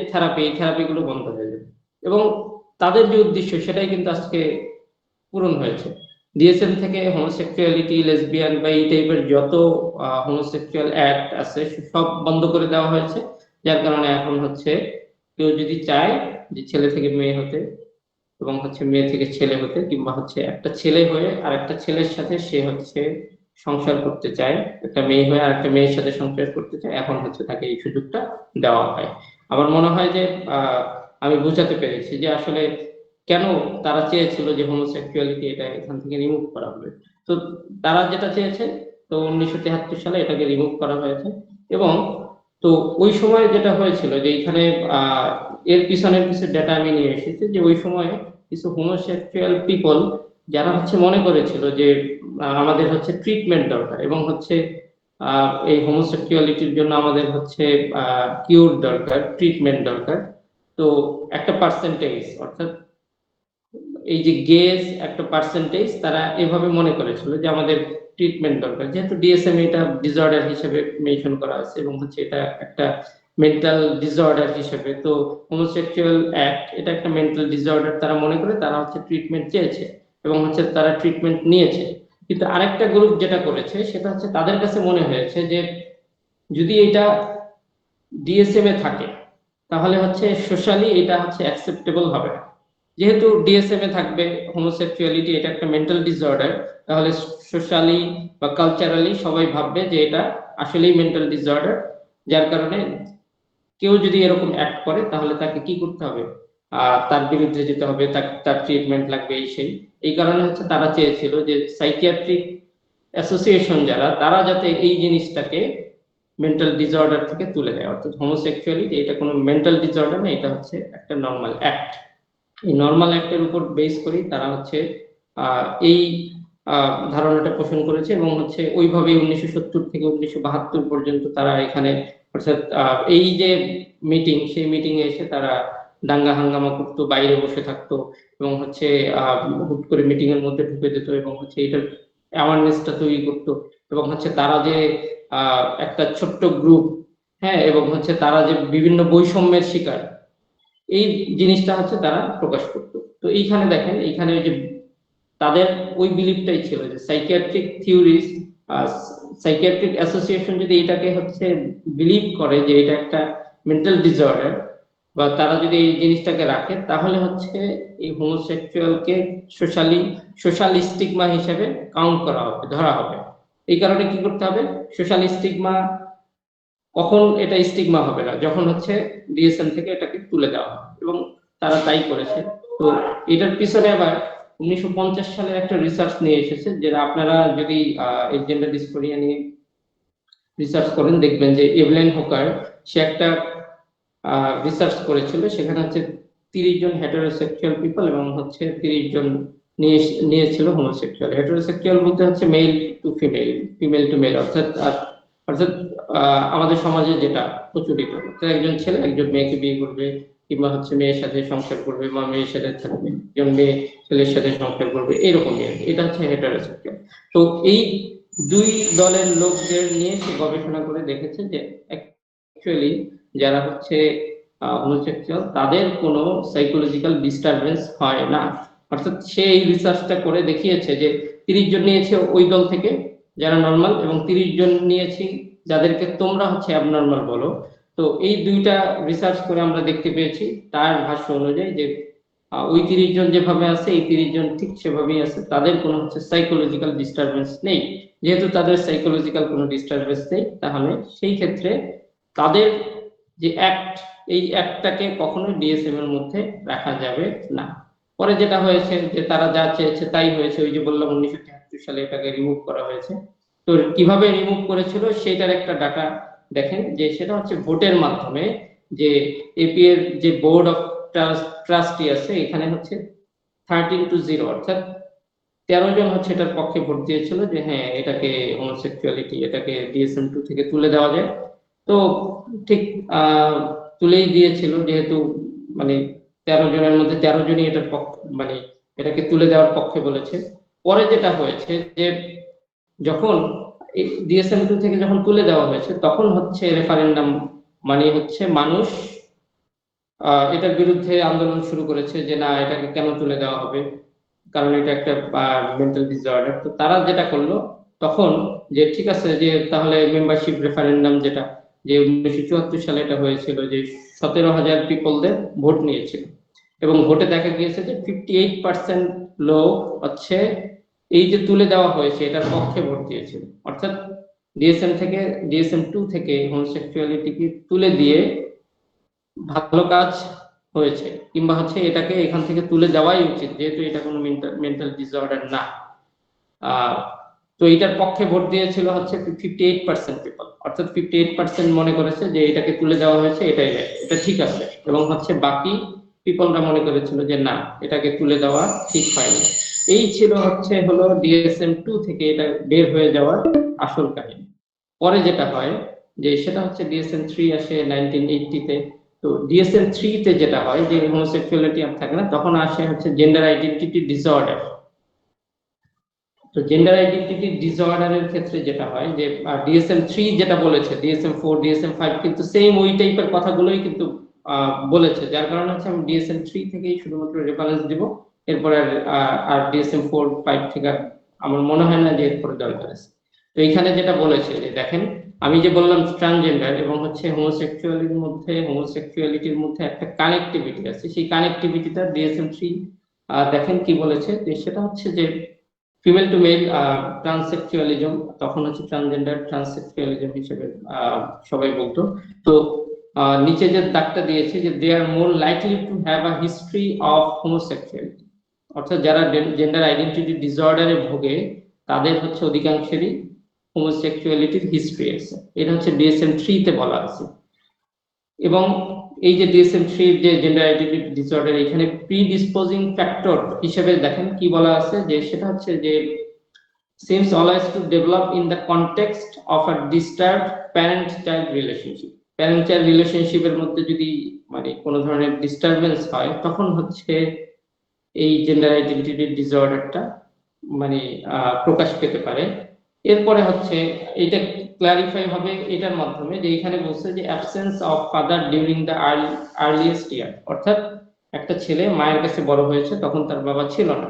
থেরাপিগুলো বন্ধ হয়ে যাবে, এবং তাদের যে উদ্দেশ্য সেটাই কিন্তু আজকে পূরণ হয়েছে। ডিএসএম থেকে হোমোসেক্সুয়ালিটি, লেসবিয়ান বা এই টাইপের যত হোমোসেক্সুয়াল অ্যাক্ট আছে সব বন্ধ করে দেওয়া হয়েছে, যার কারণে এখন হচ্ছে কেউ যদি চায় যে ছেলে থেকে মেয়ে হতে এবং হচ্ছে মেয়ে থেকে ছেলে হতে, কিংবা হচ্ছে একটা ছেলে হয়ে আর একটা ছেলের সাথে সে হচ্ছে সংসার করতে চায়, একটা মেয়ে হয়ে আর একটা মেয়ের সাথে সংসার করতে চায়, এখন হচ্ছে তাকে এই সুযোগটা দেওয়া হয়। আমার মনে হয় যে আমি বোঝাতে পেরেছি যে আসলে কেন তারা চেয়েছিল যে হোমোসেক্সুয়ালিটি এটা এখান থেকে রিমুভ করা হবে। তো তারা যেটা চেয়েছে, তো 1973 সালে এটাকে রিমুভ করা হয়েছে। এবং তো ওই সময় যেটা হয়েছিল যে এখানে এর পিছনের কিছু ডেটা আমি নিয়ে এসেছি, যে ওই সময় কিছু হোমোসেক্সুয়াল পিপল যারা হচ্ছে মনে করেছিল যে আমাদের হচ্ছে ট্রিটমেন্ট দরকার, এবং হচ্ছে এই হোমোসেক্সুয়ালিটির জন্য আমাদের হচ্ছে কিউর দরকার, ট্রিটমেন্ট দরকার। তো একটা পার্সেন্টেজ, অর্থাৎ এই যে গেজ একটা পার্সেন্টেজ, তারা এভাবে মনে করেছিল যে আমাদের ট্রিটমেন্ট দরকার, যেহেতু ডিএসএম এটা ডিসঅর্ডার হিসেবে মেনশন করা আছে এবং হচ্ছে এটা একটা মেন্টাল ডিসঅর্ডার হিসেবে, তো হোমোসেক্সুয়াল অ্যাক্ট এটা একটা মেন্টাল ডিসঅর্ডার তারা মনে করে, তারা হচ্ছে ট্রিটমেন্ট চেয়েছে এবং হচ্ছে তারা ট্রিটমেন্ট নিয়েছে। কিন্তু আরেকটা গ্রুপ যেটা করেছে সেটা হচ্ছে তাদের কাছে মনে হয়েছে যে যদি এটা ডিএসএম এ থাকে তাহলে হচ্ছে সোশ্যালি এটা হচ্ছে অ্যাকসেপ্টেবল হবে না। যেহেতু ডিএসএম এ থাকবে হোমোসেক্সুয়ালিটি এটা একটা মেন্টাল ডিসঅর্ডার, তাহলে সোশ্যালি বা কালচারালি সবাই ভাববে যে এটা আসলেই মেন্টাল ডিসঅর্ডার, যার কারণে কেউ যদি এরকম অ্যাক্ট করে তাহলে তাকে কি করতে হবে, তার বিরুদ্ধে যেতে হবে, তার ট্রিটমেন্ট লাগবে, এই কারণে হচ্ছে তারা চেয়েছিল যে সাইকিয়াট্রিক অ্যাসোসিয়েশন যারা, তারা যাতে এই জিনিসটাকে মেন্টাল ডিসঅর্ডার থেকে তুলে দেয়, অর্থাৎ হোমোসেক্সুয়ালিটি এটা কোনো মেন্টাল ডিসঅর্ডার না, এটা হচ্ছে একটা নর্মাল অ্যাক্ট। এই নর্মাল অ্যাক্টের উপর বেস করি তারা হচ্ছে এই ধারণাটা পোষণ করেছে, এবং হচ্ছে ওইভাবেই 1970 থেকে 1972 পর্যন্ত তারা এখানে, অর্থাৎ এই যে মিটিং, সেই মিটিং এ এসে তারা দাঙ্গা হাঙ্গামা করতো, বাইরে বসে থাকতো, এবং হচ্ছে হুট করে মিটিং এর মধ্যে ঢুকে যেত, এবং হচ্ছে এটার অ্যাওয়ারনেসটা তৈরি করতো, এবং হচ্ছে তারা যে একটা ছোট্ট গ্রুপ, হ্যাঁ, এবং হচ্ছে তারা যে বিভিন্ন বৈষম্যের শিকার, এই জিনিসটা হচ্ছে তারা প্রকাশ করতো। তো এইখানে দেখেন, এইখানে ওই যে তাদের ওই বিলিফটাই ছিল যে সাইকিয়াট্রিক থিওরিজ, সাইকিয়াট্রিক অ্যাসোসিয়েশন যদি এটাকে হচ্ছে বিলিভ করে যে এটা একটা মেন্টাল ডিসঅর্ডার, বা তারা যদি এই জিনিসটাকে রাখে, তাহলে হচ্ছে এই হোমোসেক্সুয়ালকে সোশ্যাল স্টিগমা হিসেবে কাউন্ট করা হবে, ধরা হবে। এই কারণে কি করতে হবে, সোশ্যাল স্টিগমা কখন এটা স্টিগমা হবে না, যখন হচ্ছে ডিএসএম থেকে এটাকে তুলে দেওয়া হবে, এবং তারা তাই করেছে। তো এটার পিছনে আবার 1950 সালের একটা রিসার্চ নিয়ে এসেছে, যেটা আপনারা যদি এই জেন্ডার ডিসফোরিয়া নিয়ে রিসার্চ করেন দেখবেন যে এভেলিন হুকার, সে একটা রিসার্চ করেছিল, সেখানে হচ্ছে 30 জন হেটেরোসেক্সুয়াল পিপল এবং হচ্ছে 30 জন নিয়েছিল হোমোসেক্সুয়াল। হেটারোসেক্সুয়াল বলতে হচ্ছে male to female, female to male, অর্থাৎ আমাদের সমাজে যেটা প্রচলিত, অর্থাৎ একজন ছেলে একজন মেয়েকে বিয়ে করবে, কিংবা হচ্ছে মেয়ের সাথে সংসার করবে, বা মেয়ের সাথে থাকবে, একজন মেয়ে ছেলের সাথে সংসার করবে, এরকম নিয়ে, এটা হচ্ছে হেটারোসেক্সুয়াল। তো এই দুই দলের লোকদের নিয়ে সে গবেষণা করে দেখেছে যে অ্যাকচুয়ালি যারা হচ্ছে হোমোসেক্সুয়াল তাদের কোনো সাইকোলজিক্যাল ডিস্টারবেন্স হয় না। অর্থাৎ সে এই রিসার্চটা করে দেখিয়েছে যে 30 জন নিয়েছে ওই দল থেকে যারা নর্মাল, এবং 30 জন নিয়েছি যাদেরকে তোমরা হচ্ছে অ্যাবনর্মাল বলো। তো এই দুইটা রিসার্চ করে আমরা দেখতে পেয়েছি তার ভাষ্য অনুযায়ী যে ওই 30 জন যেভাবে আছে এই 30 জন ঠিক সেভাবেই আছে, তাদের কোনো হচ্ছে সাইকোলজিক্যাল ডিস্টারবেন্স নেই। যেহেতু তাদের সাইকোলজিক্যাল কোনো ডিস্টারবেন্স নেই, তাহলে সেই ক্ষেত্রে তাদের যে অ্যাক্ট, এই অ্যাক্টটাকে কখনো ডিএসএম এর মধ্যে রাখা যাবে না। পরে যেটা হয়েছে যে তারা যা চেয়েছে তাই হয়েছে, ওই যে বললাম 1973 সালে এটাকে রিমুভ করা হয়েছে। তো কিভাবে রিমুভ করেছিল সেটার একটা ডাটা দেখেন, যে সেটা হচ্ছে ভোটের মাধ্যমে, যে এপি এর যে বোর্ড অফ ট্রাস্টি আছে এখানে হচ্ছে 13-0, অর্থাৎ 13 জন হচ্ছে এটার পক্ষে ভোট দিয়েছিল যে হ্যাঁ এটাকে হোমোসেক্সুয়ালিটি এটাকে DSM-2 থেকে তুলে দেওয়া যায়। তো ঠিক তুলেই দিয়েছিল, যেহেতু মানে 13 জনের মধ্যে 13 জনই এটার পক্ষে, মানে এটাকে তুলে দেওয়ার পক্ষে বলেছে। পরে যেটা হয়েছে যে যখন DSM-2 থেকে যখন তুলে দেওয়া হয়েছে তখন হচ্ছে রেফারেন্ডাম, মানে হচ্ছে মানুষ এটার বিরুদ্ধে আন্দোলন শুরু করেছে যে না এটাকে কেন তুলে দেওয়া হবে, কারণ এটা একটা মেন্টাল ডিসঅর্ডার। তো তারা যেটা করলো তখন, যে ঠিক আছে যে তাহলে মেম্বারশিপ রেফারেন্ডাম, যেটা যে 1974 সালে এটা হয়েছিল, যে 17,000 পিপলদের ভোট নিয়েছিল, এবং ভোটে দেখা গিয়েছে যে 58% লোক হচ্ছে এই যে তুলে দেওয়া হয়েছে এটার পক্ষে ভোট দিয়েছিল। অর্থাৎ DSM-2 থেকে হোমোসেক্সুয়ালিটিকে তুলে দিয়ে ভালো কাজ হয়েছে, কিংবা হচ্ছে এটাকে এখান থেকে তুলে দেওয়াই উচিত, যেহেতু এটা কোনো মেন্টাল ডিসঅর্ডার না। তো এটার পক্ষে ভোট দিয়েছিল হচ্ছে 58% পিপল, অর্থাৎ 58% মনে করেছে যে এটাকে তুলে দেওয়া হয়েছে এটাই এটা ঠিক আছে, এবং হচ্ছে বাকি পিপলরা মনে করেছিল যে না এটাকে তুলে দেওয়া ঠিক হয়নি। এই ছিল হচ্ছে হলো DSM-2 থেকে এটা বের হয়ে যাওয়ার আসল কাহিনী। পরে যেটা হয় যে সেটা হচ্ছে DSM-3 আসে 1980-তে। তো DSM-3 তে যেটা হয় যে হোমোসেক্সুয়ালিটি আর থাকে না, তখন আসে হচ্ছে জেন্ডার আইডেন্টিটি ডিসঅর্ডার। তো জেন্ডার আইডেন্টিটি ডিসঅর্ডারের ক্ষেত্রে যেটা হয় যে DSM-3 যেটা বলেছে, DSM-4 DSM-5 কিন্তু সেম ওই টাইপের কথাগুলোই কিন্তু বলেছে, যার কারণে হচ্ছে আমি DSM-3 থেকেই শুধুমাত্র রেফারেন্স দিব। এরপরে আর DSM-4 5 থেকে আমার মনে হয় না যে এরপরে দরকার আছে। তো এখানে যেটা বলেছে যে দেখেন, আমি যে বললাম ট্রান্সজেন্ডার এবং হচ্ছে হোমোসেক্সুয়ালিটির মধ্যে একটা কানেক্টিভিটি আছে, সেই কানেক্টিভিটিটা DSM-3 দেখেন কি বলেছে, যে সেটা হচ্ছে যে ফিমেল টু মেল ট্রান্সসেক্সুয়ালিজম, তখন হচ্ছে ট্রান্সজেন্ডার ট্রান্সসেক্সুয়ালিজম হিসেবে সবাই বলতো। তো নিচে যে দাগটা দিয়েছে যে they are more likely to have a history of homosexuality, অর্থাৎ যারা জেন্ডার আইডেন্টিটি ডিসঅর্ডারে ভোগে তাদের হচ্ছে অধিকাংশেরই হোমোসেক্সুয়ালিটির হিস্ট্রি আছে। এটা হচ্ছে DSM-3 তে বলা আছে। এবং এই যে DSM-3 যে জেন্ডার আইডেন্টিটি ডিসঅর্ডার, এখানে প্রিডিসপোজিং ফ্যাক্টর হিসেবে দেখেন কি বলা আছে, যে সেটা হচ্ছে যে seems always to develop in the context of a disturbed parent child relationship. Parent child রিলেশনশিপের মধ্যে যদি মানে কোনো ধরনের ডিস্টারবেন্স হয় তখন হচ্ছে এই জেন্ডার আইডেন্টিটি ডিসঅর্ডারটা মানে প্রকাশ পেতে পারে। এরপরে হচ্ছে এটা ক্লারিফাই হবে এটার মাধ্যমে, যে এখানে বলছে যে absence of father during the earliest year, অর্থাৎ একটা ছেলে মায়ের কাছে বড় হয়েছে তখন তার বাবা ছিল না,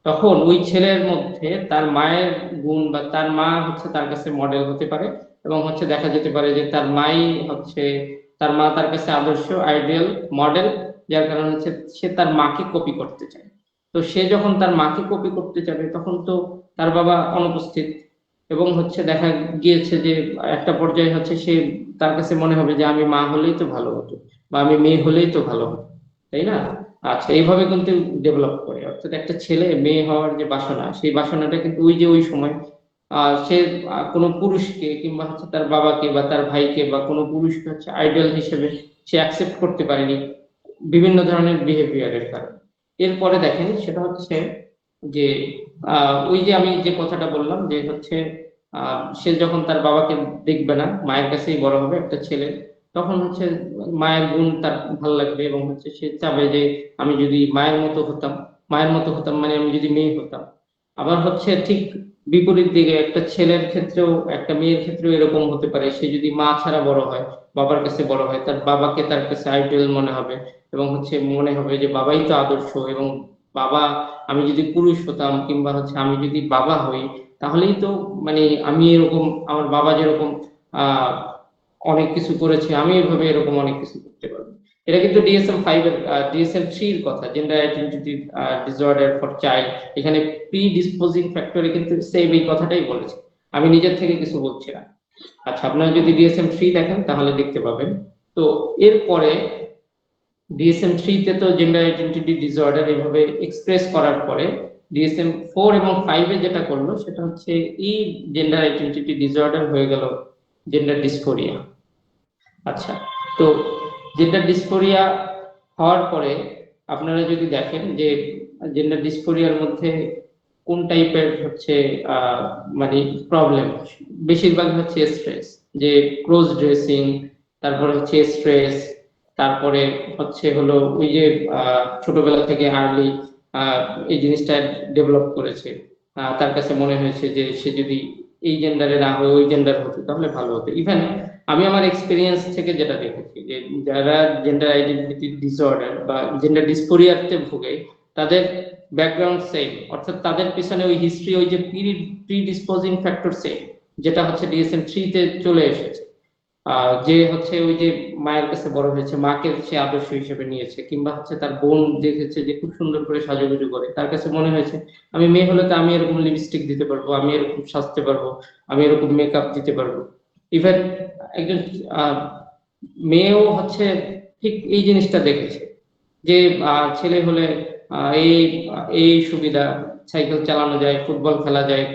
তখন ওই ছেলের মধ্যে তার মায়ের গুণ বা তার মা হচ্ছে তার কাছে মডেল হতে পারে, এবং হচ্ছে দেখা যেতে পারে যে তার মাই হচ্ছে তার মা তার কাছে আদর্শ আইডিয়াল মডেল, যার কারণে হচ্ছে সে তার মাকে কপি করতে চায়। তো সে যখন তার মাকে কপি করতে যাবে তখন তো তার বাবা অনুপস্থিত, এবং হচ্ছে দেখা গিয়েছে যে একটা পর্যায়ে হচ্ছে সে তার কাছে মনে হবে যে আমি মা হলেই তো ভালো হতো, বা আমি মেয়ে হলেই তো ভালো হতো, তাই না? আচ্ছা, এইভাবে কিন্তু ডেভেলপ করে, অর্থাৎ একটা ছেলে মেয়ে হওয়ার যে বাসনা, সেই বাসনাটা কিন্তু ওই যে ওই সময় সে কোনো পুরুষকে কিংবা হচ্ছে তার বাবাকে বা তার ভাইকে বা কোনো পুরুষকে হচ্ছে আইডল হিসেবে সে অ্যাকসেপ্ট করতে পারেনি বিভিন্ন ধরনের বিহেভিয়ারের কারণে। এরপরে দেখেন সেটা হচ্ছে যে ওই যে আমি যে কথাটা বললাম যে হচ্ছে সে যখন তার বাবাকে দেখবে না, মায়ের কাছেই বড় হবে একটা ছেলে, তখন হচ্ছে মায়ের গুণ তার ভালো লাগবে এবং হচ্ছে সে চাবে যে আমি যদি মায়ের মতো হতাম মানে আমি যদি মেয়ে হতাম। আবার হচ্ছে ঠিক বিপরীত দিকে একটা ছেলের ক্ষেত্রেও একটা মেয়ের ক্ষেত্রেও এরকম হতে পারে, সে যদি মা ছাড়া বড় হয়, বাবার কাছে বড় হয়, তার বাবাকে তার কাছে আইডল মনে হবে এবং হচ্ছে মনে হবে যে বাবাই তো আদর্শ, এবং বাবা, আমি যদি পুরুষ হতাম কিংবা হচ্ছে আমি যদি বাবা হই তাহলেই তো মানে আমি এরকম, আমার বাবা যেরকম আহ অনেক কিছু করেছে, আমি এভাবে এরকম অনেক কিছু করতে পারবো। এটা কিন্তু DSM-5 এর DSM-3 এর কথা, gender identity disorder for child. এখানে প্রি ডিসপোজিং ফ্যাক্টরে কিন্তু সেম এই কথাটাই বলেছে, আমি নিজের থেকে কিছু বলছি না। আচ্ছা, আপনারা যদি DSM-3 দেখেন তাহলে দেখতে পাবেন। তো এরপরে DSM-3 তে তো জেন্ডার আইডেন্টিটি ডিসঅর্ডার এভাবে এক্সপ্রেস করার পরে DSM-4 এবং 5 এ যেটা করলো সেটা হচ্ছে এই জেন্ডার আইডেন্টিটি ডিসঅর্ডার হয়ে গেল জেন্ডার ডিসফোরিয়া। আচ্ছা, তো জেন্ডার ডিসফোরিয়া হওয়ার পরে আপনারা যদি দেখেন যে জেন্ডার ডিসফোরিয়ার মধ্যে কোন টাইপের হচ্ছে মানে প্রবলেম, বেশিরভাগ হচ্ছে স্ট্রেস, যে ক্লোজ ড্রেসিং, তারপরে হচ্ছে স্ট্রেস, তারপরে হচ্ছে হলো ওই যে ছোটবেলা থেকে আর্লি এই জিনিসটা ডেভেলপ করেছে, তার কাছে মনে হয়েছে যে সে যদি এই জেন্ডারে না হয়ে ওই জেন্ডার হতো তাহলে ভালো হতো। ইভেন আমি আমার এক্সপিরিয়েন্স থেকে যেটা দেখেছি যে যারা জেন্ডার আইডেন্টিটি ডিসঅর্ডার বা জেন্ডার ডিসফোরিয়াতে ভোগে, তাদের ব্যাকগ্রাউন্ড সেম, অর্থাৎ তাদের পিছনে ওই হিস্ট্রি, ওই যে প্রি ডিসপোজিং ফ্যাক্টর সেম, যেটা হচ্ছে DSM-3 তে চলে এসেছে। যে হচ্ছে ওই যে মায়ের কাছে বড় হয়েছে, মাকে সে আদর্শ হিসেবে নিয়েছে, কিংবা হচ্ছে তার বোন দেখেছে যে খুব সুন্দর করে সাজুগুজু করে, তার কাছে মনে হয়েছে আমি মেয়ে হলে তো আমি এরকম লিপস্টিক দিতে পারবো, আমি এরকম সাজতে পারবো, আমি এরকম মেকআপ দিতে পারবো। ইভেন একজন মেয়েও হচ্ছে ঠিক এই জিনিসটা দেখেছে যে ছেলে হলে এই এই সুবিধা, সাইকেল চালানো যায়, ফুটবল খেলা যায়,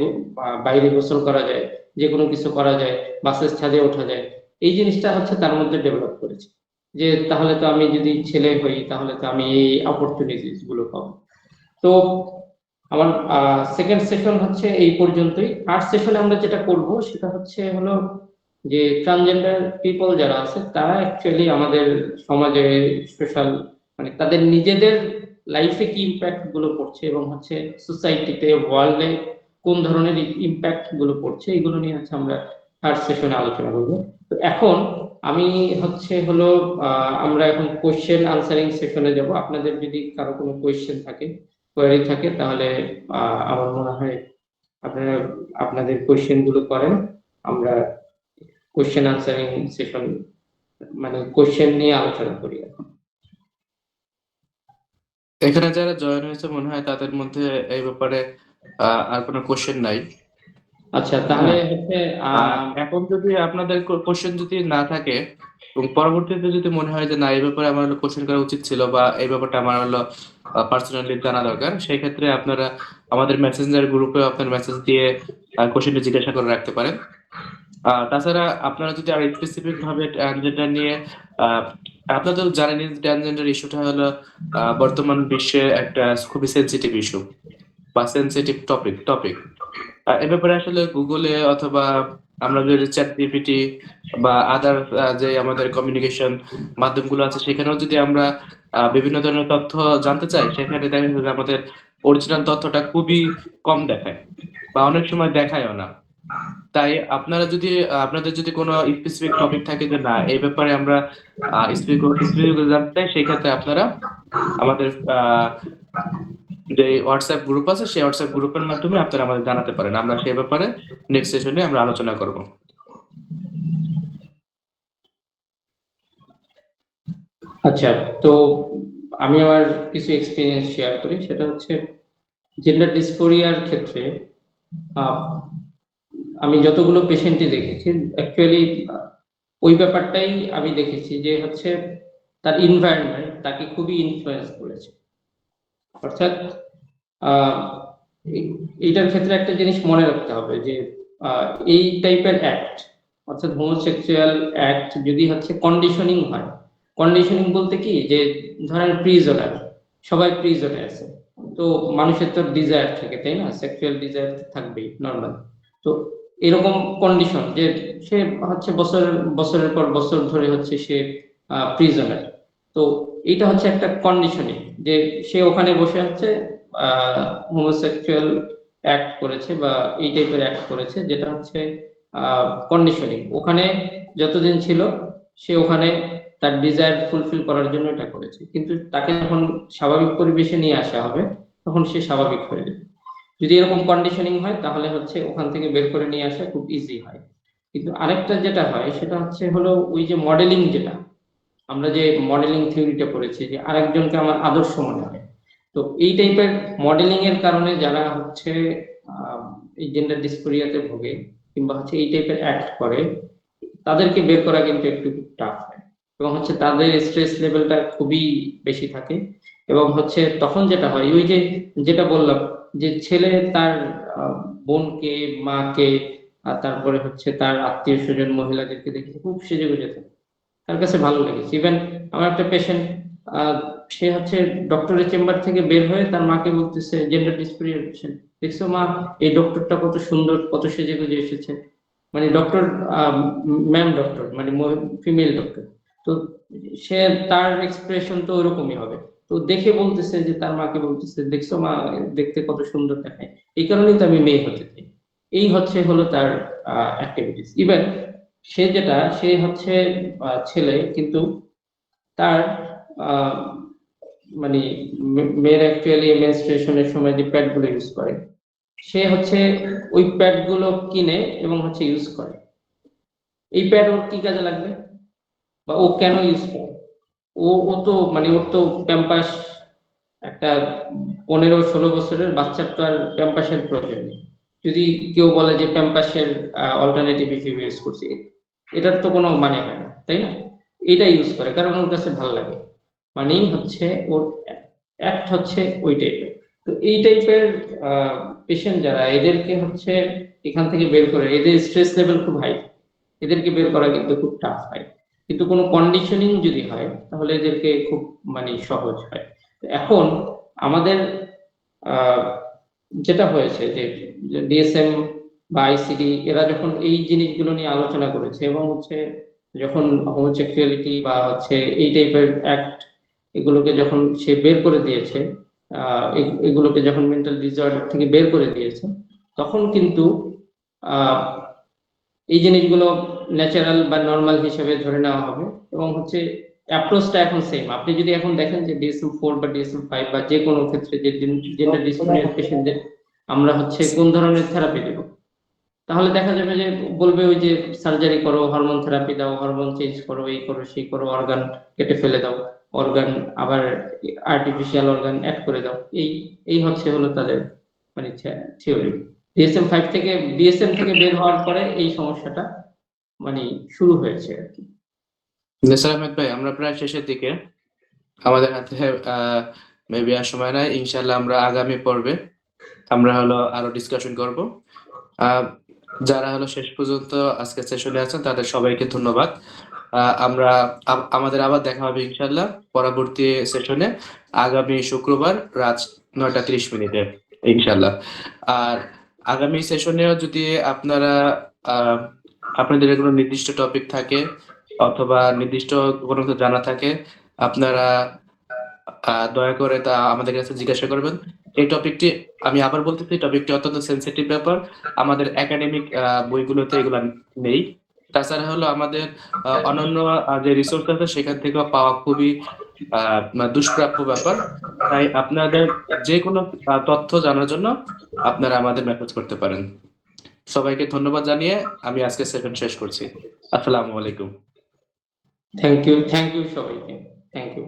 বাইরে গোসল করা যায়, যে কোনো কিছু করা যায়, বাসের ছাদে ওঠা যায়। এই জিনিসটা হচ্ছে তার মধ্যে ডেভেলপ করেছে যে তাহলে তো আমি যদি ছেলে হই তাহলে তো আমি এই অপরচুনিটিস গুলো পাবো। তো আমার সেকেন্ড সেশন হচ্ছে এই পর্যন্তই। থার্ড সেশনে আমরা যেটা করব সেটা হচ্ছে হলো যে ট্রান্সজেন্ডার পিপল যারা আছে তারা অ্যাকচুয়ালি আমাদের সমাজে, সোশ্যাল, মানে তাদের নিজেদের লাইফে কি ইম্প্যাক্ট গুলো পড়ছে এবং হচ্ছে সোসাইটিতে, ওয়ার্ল্ডে কোন ধরনের ইম্প্যাক্ট গুলো পড়ছে, এগুলো নিয়ে হচ্ছে আমরা থার্ড সেশনে আলোচনা করবো। তো এখন আমি হচ্ছে হলো আমরা এখন কোয়েশ্চেন আনসারিং সেশনে যাব। আপনাদের যদি কারো কোনো কোয়েশ্চেন থাকে, কোয়েরি থাকে, তাহলে আমার মনে হয় আপনারা আপনাদের কোয়েশ্চেন গুলো করেন। আমরা কোয়েশ্চেন আনসারিং সেশন, মানে কোয়েশ্চেন নিয়ে আলোচনা করি এখন। এখানে যারা জয়েন হয়েছে মনে হয় তাদের মধ্যে এই ব্যাপারে আর কোনো কোশ্চেন নাই। আচ্ছা, তাহলে হচ্ছে এখন যদি আপনাদের কোশ্চেন যদি না থাকে এবং পরবর্তীতে যদি মনে হয় যে না এই ব্যাপারে আমার কোশ্চেন করা উচিত ছিল বা এই ব্যাপারটা আমার হলো পার্সোনালি জানা দরকার, সেই ক্ষেত্রে আপনারা আমাদের মেসেঞ্জার গ্রুপে আপনার মেসেজ দিয়ে কোশ্চেনটা জিজ্ঞাসা করে রাখতে পারেন। তাছাড়া আপনারা যদি আর স্পেসিফিক ভাবে ট্রান্সজেন্ডার নিয়ে আপনারা তো জানেন ট্রান্সজেন্ডার ইস্যুটা হলো বর্তমান বিশ্বে একটা খুবই সেন্সিটিভ ইস্যু বা সেন্সিটিভ টপিক। এ ব্যাপারে আসলে গুগলে অথবা আমরা যদি চ্যাট জিপিটি বা আদার যে আমাদের কমিউনিকেশন মাধ্যমগুলো আছে সেখানেও যদি আমরা বিভিন্ন ধরনের তথ্য জানতে চাই, সেখানে দেখা যায় যে আমাদের অরিজিনাল তথ্যটা খুবই কম দেখায় বা অনেক সময় দেখায়ও না। তাই আপনারা যদি আপনাদের যদি কোনো স্পেসিফিক টপিক থাকে যে না এই ব্যাপারে আমরা স্পেসিফিক জানতে চাই, সেই ক্ষেত্রে আপনারা আমাদের যে হোয়াটসঅ্যাপ গ্রুপ আছে সেই হোয়াটসঅ্যাপ গ্রুপের মাধ্যমে আপনারা আমাদের জানাতে পারেন, আমরা সেই ব্যাপারে নেক্সট সেশনে আমরা আলোচনা করব। আচ্ছা, তো আমি আমার কিছু এক্সপিরিয়েন্স শেয়ার করি। সেটা হচ্ছে জেন্ডার ডিসফোরিয়ার ক্ষেত্রে আমি যতগুলো পেশেন্টই দেখেছি, অ্যাকচুয়ালি ওই ব্যাপারটাই আমি দেখেছি যে হচ্ছে তার এনভায়রনমেন্ট তাকে খুবই ইনফ্লুয়েন্স করেছে। অর্থাৎ এইটার ক্ষেত্রে একটা জিনিস মনে রাখতে হবে যে এই টাইপের অ্যাক্ট, অর্থাৎ হোমোসেক্সুয়াল অ্যাক্ট যদি হচ্ছে কন্ডিশনিং হয়, কন্ডিশনিং বলতে কি যে ধরেন প্রিজনার, সবাই প্রিজনে আছে। তো মানুষের তো ডিজায়ার থাকে, তাই না? সেক্সুয়াল ডিজায়ার থাকবেই নর্মাল। তো এরকম কন্ডিশন যে সে হচ্ছে বছরের পর বছর ধরে হচ্ছে সে প্রিজনার। তো এটা হচ্ছে একটা কন্ডিশনিং যে সে ওখানে বসে হচ্ছে হোমোসেক্সুয়াল অ্যাক্ট করেছে বা এই টাইপের অ্যাক্ট করেছে, যেটা হচ্ছে কন্ডিশনিং। ওখানে যতদিন ছিল সে ওখানে তার ডিজায়ার ফুলফিল করার জন্য এটা করেছে, কিন্তু তাকে যখন স্বাভাবিক পরিবেশে নিয়ে আসা হবে তখন সে স্বাভাবিক হয়ে যাবে। যদি এরকম কন্ডিশনিং হয় তাহলে হচ্ছে ওখান থেকে বের করে নিয়ে আসা খুব ইজি হয়। কিন্তু আরেকটা যেটা হয় সেটা হচ্ছে হলো ওই যে মডেলিং, যেটা আমরা যে মডেলিং থিওরিটা পড়েছি যে আরেকজনকে আমার আদর্শ মনে হয়। তো এই টাইপের মডেলিং এর কারণে যারা হচ্ছে এই জেন্ডার ডিসফোরিয়াতে ভোগে কিংবা হচ্ছে এই টাইপের অ্যাক্ট করে, তাদেরকে বের করা কিন্তু একটু টাফ হয়, এবং হচ্ছে তাদের স্ট্রেস লেভেলটা খুবই বেশি থাকে। এবং হচ্ছে তখন যেটা হয় ওই যে যেটা বললাম যে ছেলে তার বোনকে, মাকে, আর তারপরে হচ্ছে তার আত্মীয় স্বজন মহিলাদেরকে দেখে খুব সেজে গুজে থাকে, তার কাছে ভালো লেগেছে। ইভেন আমার একটা পেশেন্ট, সে হচ্ছে ডক্টরের চেম্বার থেকে বের হয়ে তার মাকে বলতেছে, জেন্ডার ডিসফোরিয়া পেশেন্ট, দেখছো মা এই ডক্টরটা কত সুন্দর, কত সেজে গুজে এসেছে। মানে ডক্টর, ম্যাম ডক্টর, মানে ফিমেল ডক্টর। তো সে তার এক্সপ্রেশন তো ওরকমই হবে। তো দেখে বলতেছে যে তার মাকে বলতেছে, দেখছো মা দেখতে কত সুন্দর দেখায়, এই কারণেই তো আমি মেয়ে হতে চাই। এই হচ্ছে হলো তার অ্যাক্টিভিটিস। ইভেন সে হচ্ছে ছেলে, কিন্তু তার আহ, মানে মেয়ের অ্যাকচুয়ালি মেনস্ট্রুয়েশনের সময় যে প্যাড গুলো ইউজ করে, সে হচ্ছে ওই প্যাড গুলো কিনে এবং হচ্ছে ইউজ করে। এই প্যাড ওর কি কাজে লাগবে বা ও কেন ইউজ করে? ও ও তো মানে ওর তো প্যাম্পাস, একটা 15-16 বছরের বাচ্চার তো আর প্যাম্পাসের প্রয়োজন নেই। যদি কেউ বলে যে প্যাম্পাসের অল্টারনেটিভ হিসেবে ইউজ করছি, এটার তো কোনো মানে হয় না, তাই না? এটা ইউজ করে কারণ ওর কাছে ভালো লাগে, মানেই হচ্ছে ওর অ্যাক্ট হচ্ছে ওই টাইপের। তো এই টাইপের পেশেন্ট যারা, এদেরকে হচ্ছে এখান থেকে বের করে, এদের স্ট্রেস লেভেল খুব হাই, এদেরকে বের করা কিন্তু খুব টাফ হয়। কিন্তু কোনো কন্ডিশনিং যদি হয় তাহলে এদেরকে খুব মানে সহজ হয়। এখন আমাদের আহ, যেটা হয়েছে যে ডিএসএম বা আইসিডি এরা যখন এই জিনিসগুলো নিয়ে আলোচনা করেছে এবং হচ্ছে যখন হোমোসেক্সুয়ালিটি বা হচ্ছে এই টাইপের অ্যাক্ট, এগুলোকে যখন সে বের করে দিয়েছে, এগুলোকে যখন মেন্টাল ডিসঅর্ডার থেকে বের করে দিয়েছে, তখন কিন্তু আহ এই জিনিসগুলো ন্যাচারাল বা নর্মাল হিসেবে ধরে নেওয়া হবে। এবং হচ্ছে অ্যাপ্রোচটা এখন সেম। আপনি যদি এখন দেখেন যে DSM-4 বা DSM-5 বা যে কোনো ক্ষেত্রে যে জেন্ডার ডিসফোরিয়া পেশেন্টদের আমরা হচ্ছে কোন ধরনের থেরাপি দেব, তাহলে দেখা যাবে যে বলবে ওই যে সার্জারি করো, হরমোন থেরাপি দাও, হরমোন চেঞ্জ করো, এই করো সেই করো, অর্গান কেটে ফেলে দাও, অর্গান আবার আর্টিফিশিয়াল অর্গান অ্যাড করে দাও। এই হচ্ছে হলো তাদের মানে থিওরি। DSM থেকে বের হওয়ার পরে এই সমস্যাটা মানে শুরু হয়েছে আর কি। নিসার আহমেদ ভাই, আমরা প্রায় শেষের দিকে, আমাদের হাতে মেবি আর সময় নাই। ইনশাল্লাহ আমরা আগামী পর্বে আমরা হলো আরো ডিসকাশন করব। যারা হলো শেষ পর্যন্ত আজকে সেশনে আছেন তাদের সবাইকে ধন্যবাদ। আমরা আমাদের আবার দেখা হবে ইনশাল্লাহ পরবর্তী সেশনে আগামী শুক্রবার রাত 9:30 ইনশাল্লাহ। আর আগামী সেশনেও যদি আপনারা আপনাদের কোনো নির্দিষ্ট টপিক থাকে অথবা নির্দিষ্ট কোনো কিছু জানা থাকে, আপনারা দয়া করে তা আমাদের কাছে জিজ্ঞাসা করবেন। এই টপিকটি, আমি আবার বলতেছি, টপিকটি অত্যন্ত সেন্সিটিভ ব্যাপার, আমাদের একাডেমিক বইগুলোতে এগুলো নেই। তাছাড়া হলো আমাদের অন্যান্য যে রিসোর্স আছে সেখান থেকে পাওয়া খুবই দুষ্প্রাপ্য ব্যাপার। তাই আপনাদের যে কোনো তথ্য জানার জন্য আপনারা আমাদের মেসেজ করতে পারেন। সবাইকে ধন্যবাদ জানিয়ে আমি আজকে সেশন শেষ করছি। আসসালামু আলাইকুম। থ্যাংক ইউ সবাইকে, থ্যাংক ইউ।